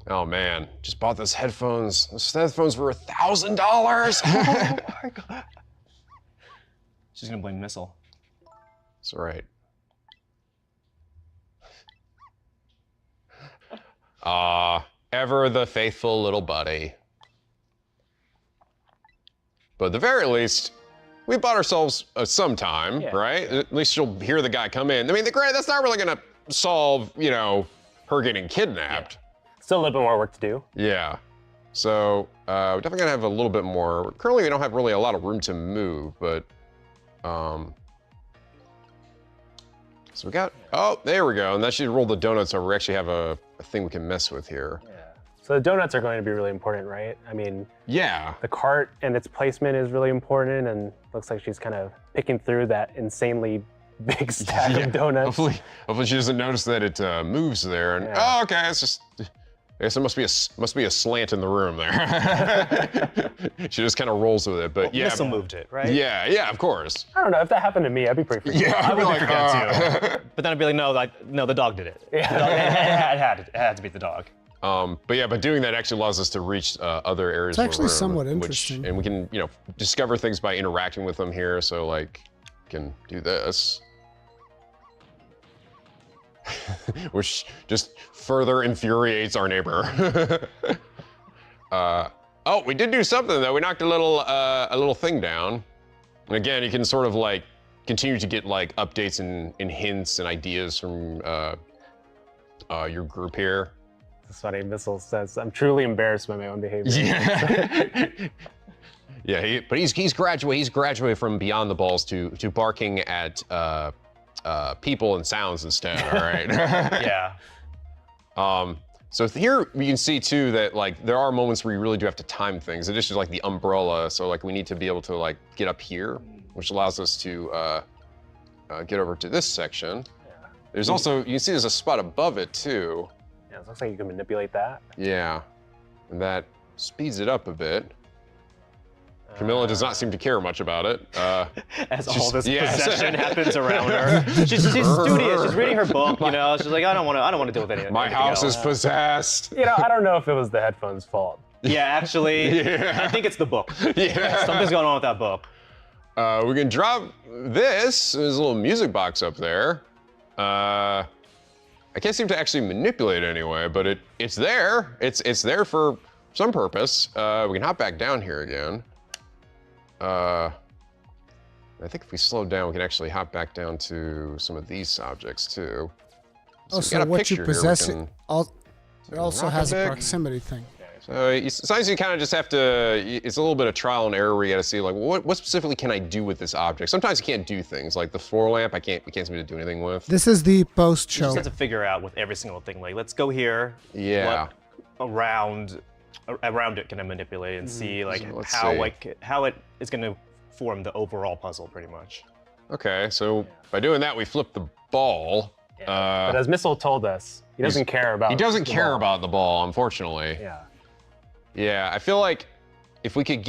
U: Oh man, just bought those headphones. Those headphones were $1,000.
F: Oh my god. She's gonna blame Missile.
U: That's right. Ever the faithful little buddy. But at the very least, we bought ourselves some time, right? At least you'll hear the guy come in. I mean, that's not really gonna solve, you know, her getting kidnapped.
C: Still a little bit more work to do.
U: Yeah. So we're definitely gonna have a little bit more. Currently, we don't have really a lot of room to move, but so we got, oh, there we go. And that should roll the donuts over. We actually have a thing we can mess with here.
C: Yeah. So the donuts are going to be really important, right? I mean,
U: yeah.
C: The cart and its placement is really important, and looks like she's kind of picking through that insanely big stack of donuts.
U: Hopefully she doesn't notice that it moves there. And oh, okay, it's just. I guess there must be a slant in the room there. She just kind of rolls with it, but
F: well,
U: yeah.
F: Missile moved it, right?
U: Yeah, of course.
C: I don't know if that happened to me, I'd be pretty freaked out.
F: I would be freaked out too. But then I'd be like, no, the dog did it. Yeah. It had to be the dog.
U: But doing that actually allows us to reach other areas.
A: It's actually somewhat interesting.
U: And we can, discover things by interacting with them here. So like, we can do this. Which just further infuriates our neighbor. Oh, we did do something though. We knocked a little thing down. And again, you can sort of like continue to get like updates and hints and ideas from your group here.
C: It's funny, Missile says, I'm truly embarrassed by my own behavior.
U: Yeah. Yeah, but he's graduated from beyond the balls to barking at people and sounds instead, all right?
F: Yeah.
U: So here we can see too that like there are moments where you really do have to time things. In addition to like the umbrella, so like we need to be able to like get up here, which allows us to get over to this section.
C: Yeah.
U: There's also, you can see there's a spot above it too.
C: Yeah, it looks like you can manipulate that.
U: Yeah, and that speeds it up a bit. Camilla does not seem to care much about it.
F: As all this possession happens around her. She's studious. She's reading her book, you know. She's like, I don't want to deal with anything.
U: My house is possessed.
C: You know, I don't know if it was the headphones' fault.
F: Yeah, actually, I think it's the book.
U: Yeah.
F: Something's going on with that book.
U: We can drop this. There's a little music box up there. I can't seem to actually manipulate it anyway, but it's there. It's there for some purpose. We can hop back down here again. I think if we slow down, we can actually hop back down to some of these objects too.
A: So what you possess it also has a proximity thing.
U: So sometimes you kind of just have to, it's a little bit of trial and error where you got to see like, what specifically can I do with this object? Sometimes you can't do things, like the floor lamp, we can't seem to do anything with.
A: This is the post-show.
F: You just have to figure out with every single thing, like, let's go here.
U: Yeah.
F: Around it can I manipulate and see like how it is going to form the overall puzzle pretty much.
U: Okay, so by doing that, we flip the ball.
C: But as Missile told us, he doesn't care about
U: He doesn't care about the ball, unfortunately.
C: Yeah.
U: Yeah, I feel like if we could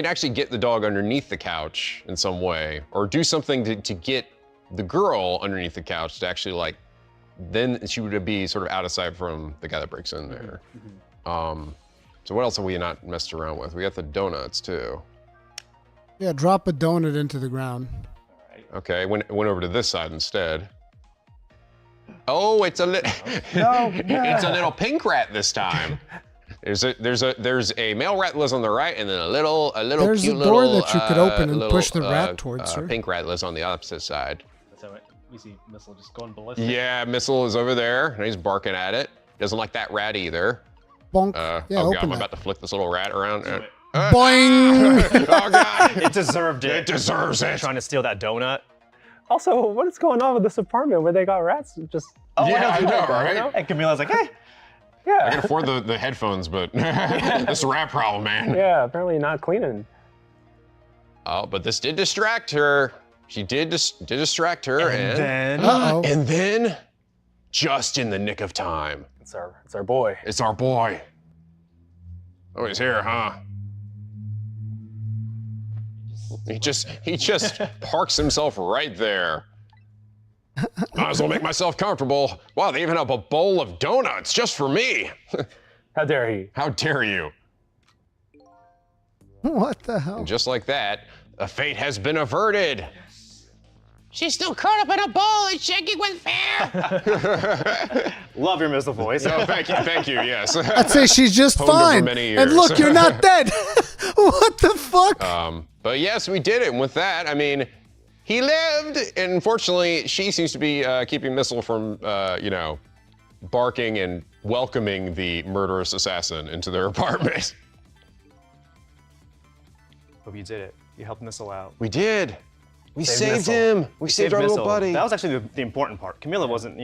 U: actually get the dog underneath the couch in some way, or do something to get the girl underneath the couch to actually like, then she would be sort of out of sight from the guy that breaks in there. So what else have we not messed around with? We got the donuts too.
A: Yeah, drop a donut into the ground.
U: Okay, went over to this side instead. Oh, it's a little. It's a little pink rat this time. There's a male rat that lives on the right, and then a little
A: There's
U: cute
A: a door
U: little,
A: that you could open and
U: little,
A: push the rat towards her.
U: Pink rat lives on the opposite side.
D: That's how we see Missile just going ballistic.
U: Yeah, Missile is over there, and he's barking at it. Doesn't like that rat either.
A: Bonk.
U: Yeah, oh God, I'm about to flick this little rat around.
A: Boing!
U: Oh God!
F: It deserved it.
U: It deserves it.
F: Trying to steal that donut.
C: Also, what is going on with this apartment where they got rats just...
U: Oh, yeah, I know, right?
F: And Camila's like, hey.
C: Yeah.
U: I can afford the headphones, but this rat problem, man.
C: Yeah, apparently not cleaning.
U: Oh, but this did distract her. She did distract her,
F: and
U: then, just in the nick of time.
C: It's our boy.
U: It's our boy. Oh, he's here, huh? He just parks himself right there. Might as well make myself comfortable. Wow, they even have a bowl of donuts just for me.
C: How dare he?
U: How dare you?
A: What the hell?
U: And just like that, a fate has been averted. She's still curled up in a ball and shaking with fear.
F: Love your Missile voice.
U: Oh, thank you, yes.
A: I'd say she's just
U: Honed over
A: fine.
U: many
A: And
U: years.
A: look, you're not dead. What the fuck?
U: But yes, we did it. And with that, I mean, he lived. And unfortunately, she seems to be keeping Missile from, barking and welcoming the murderous assassin into their apartment.
F: Hope you did it. You helped Missile out.
U: We did. We saved
F: Missile.
U: him. We saved our little
F: Missile.
U: buddy.
F: That was actually the important part. Camila wasn't,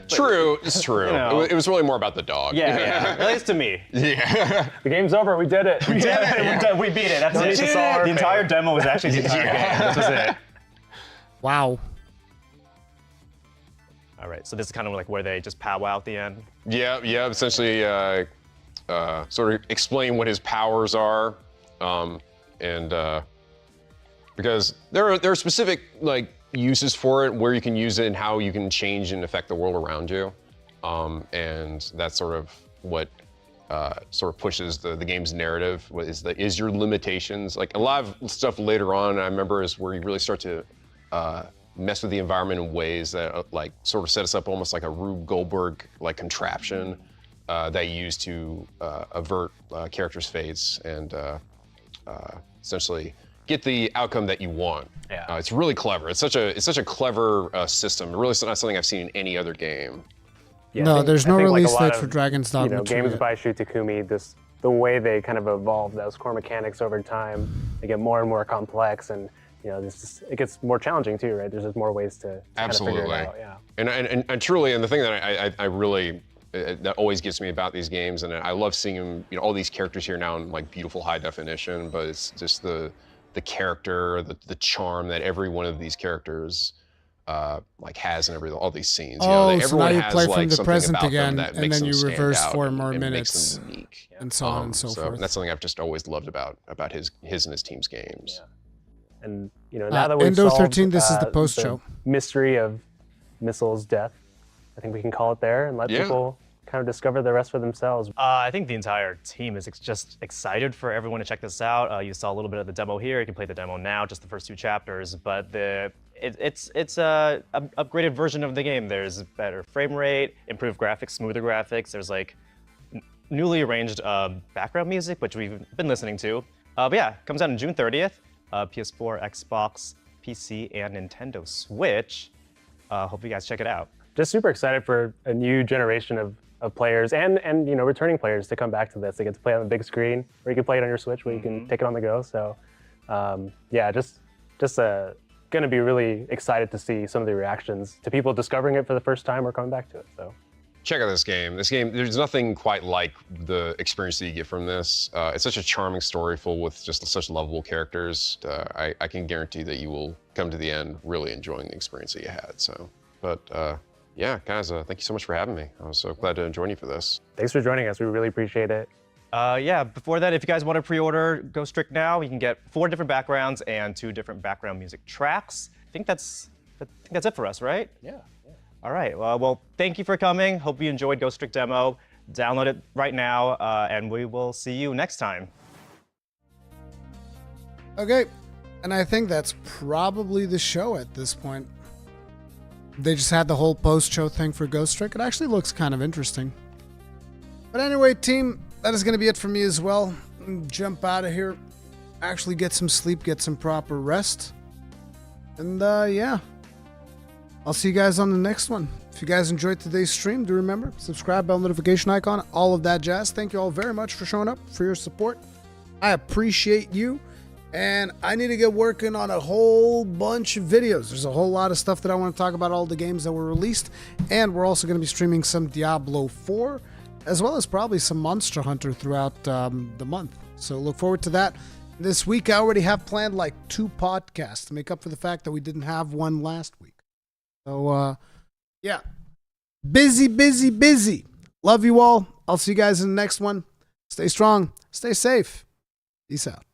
U: True, it's true. It was really more about the dog.
F: Yeah, at least to me.
U: Yeah.
C: The game's over. We did it.
F: We did it. We beat it. That's it. The entire demo was actually the entire game. This was it.
A: Wow.
F: All right, so this is kind of like where they just powwow at the end.
U: Yeah. Essentially, sort of explain what his powers are, because there are specific uses for it, where you can use it and how you can change and affect the world around you, and that's sort of what sort of pushes the game's narrative. What is your limitations? Like a lot of stuff later on, I remember, is where you really start to mess with the environment in ways that sort of set us up almost like a Rube Goldberg contraption that you use to avert characters' fates and essentially get the outcome that you want.
F: Yeah.
U: It's really clever. It's such a clever system. Really, it's not something I've seen in any other game.
C: Yeah,
A: no, there's no release date
C: of,
A: for Dragon's Dogma 2
C: games
A: yet.
C: by Shu Takumi, the way they kind of evolve those core mechanics over time, they get more and more complex, and it gets more challenging too, right? There's just more ways to
U: Absolutely.
C: kind of figure it out. Yeah.
U: And truly, and the thing that I really that always gets me about these games, and I love seeing them, all these characters here now in beautiful high definition, but it's just the character, the charm that every one of these characters has in all these scenes.
A: Oh, so now
U: everyone
A: you
U: has
A: play from the
U: something
A: present
U: about them
A: again,
U: that
A: and
U: makes
A: then
U: them
A: you
U: stand
A: reverse
U: out
A: 4
U: and
A: more
U: makes
A: minutes,
U: them unique.
A: and so on and so forth.
U: That's something I've just always loved about his and his team's games.
C: Yeah. And now that we've
A: Endo
C: solved
A: 13, this is the post show.
C: Mystery of Missile's death, I think we can call it there and let people kind of discover the rest for themselves.
F: I think the entire team is just excited for everyone to check this out. You saw a little bit of the demo here. You can play the demo now, just the first 2 chapters. But it's a upgraded version of the game. There's better frame rate, improved graphics, smoother graphics. There's newly arranged background music, which we've been listening to. But yeah, it comes out on June 30th. PS4, Xbox, PC, and Nintendo Switch. Hope you guys check it out.
C: Just super excited for a new generation of players and returning players to come back to this. They get to play on the big screen, or you can play it on your Switch where you can take it on the go. So just gonna be really excited to see some of the reactions to people discovering it for the first time or coming back to it. So
U: check out this game. There's nothing quite like the experience that you get from this. It's such a charming story full with just such lovable characters. I can guarantee that you will come to the end really enjoying the experience that you had. So, but yeah, guys, thank you so much for having me. I was so glad to join you for this.
C: Thanks for joining us. We really appreciate it.
F: Yeah, before that, if you guys want to pre-order Go Strict now, you can get 4 different backgrounds and 2 different background music tracks. I think that's it for us, right?
D: Yeah.
F: All right. Well, thank you for coming. Hope you enjoyed Go Strict demo. Download it right now, and we will see you next time.
A: Okay, And I think that's probably the show at this point. They just had the whole post-show thing for Ghost Trick. It actually looks kind of interesting. But anyway, team, that is going to be it for me as well. Jump out of here, actually get some sleep, get some proper rest. And yeah, I'll see you guys on the next one. If you guys enjoyed today's stream, do remember, subscribe, bell notification icon, all of that jazz. Thank you all very much for showing up, for your support. I appreciate you. And I need to get working on a whole bunch of videos. There's a whole lot of stuff that I want to talk about, all the games that were released. And we're also going to be streaming some Diablo 4, as well as probably some Monster Hunter throughout the month. So look forward to that. This week, I already have planned like 2 podcasts to make up for the fact that we didn't have one last week. So, yeah. Busy, busy, busy. Love you all. I'll see you guys in the next one. Stay strong. Stay safe. Peace out.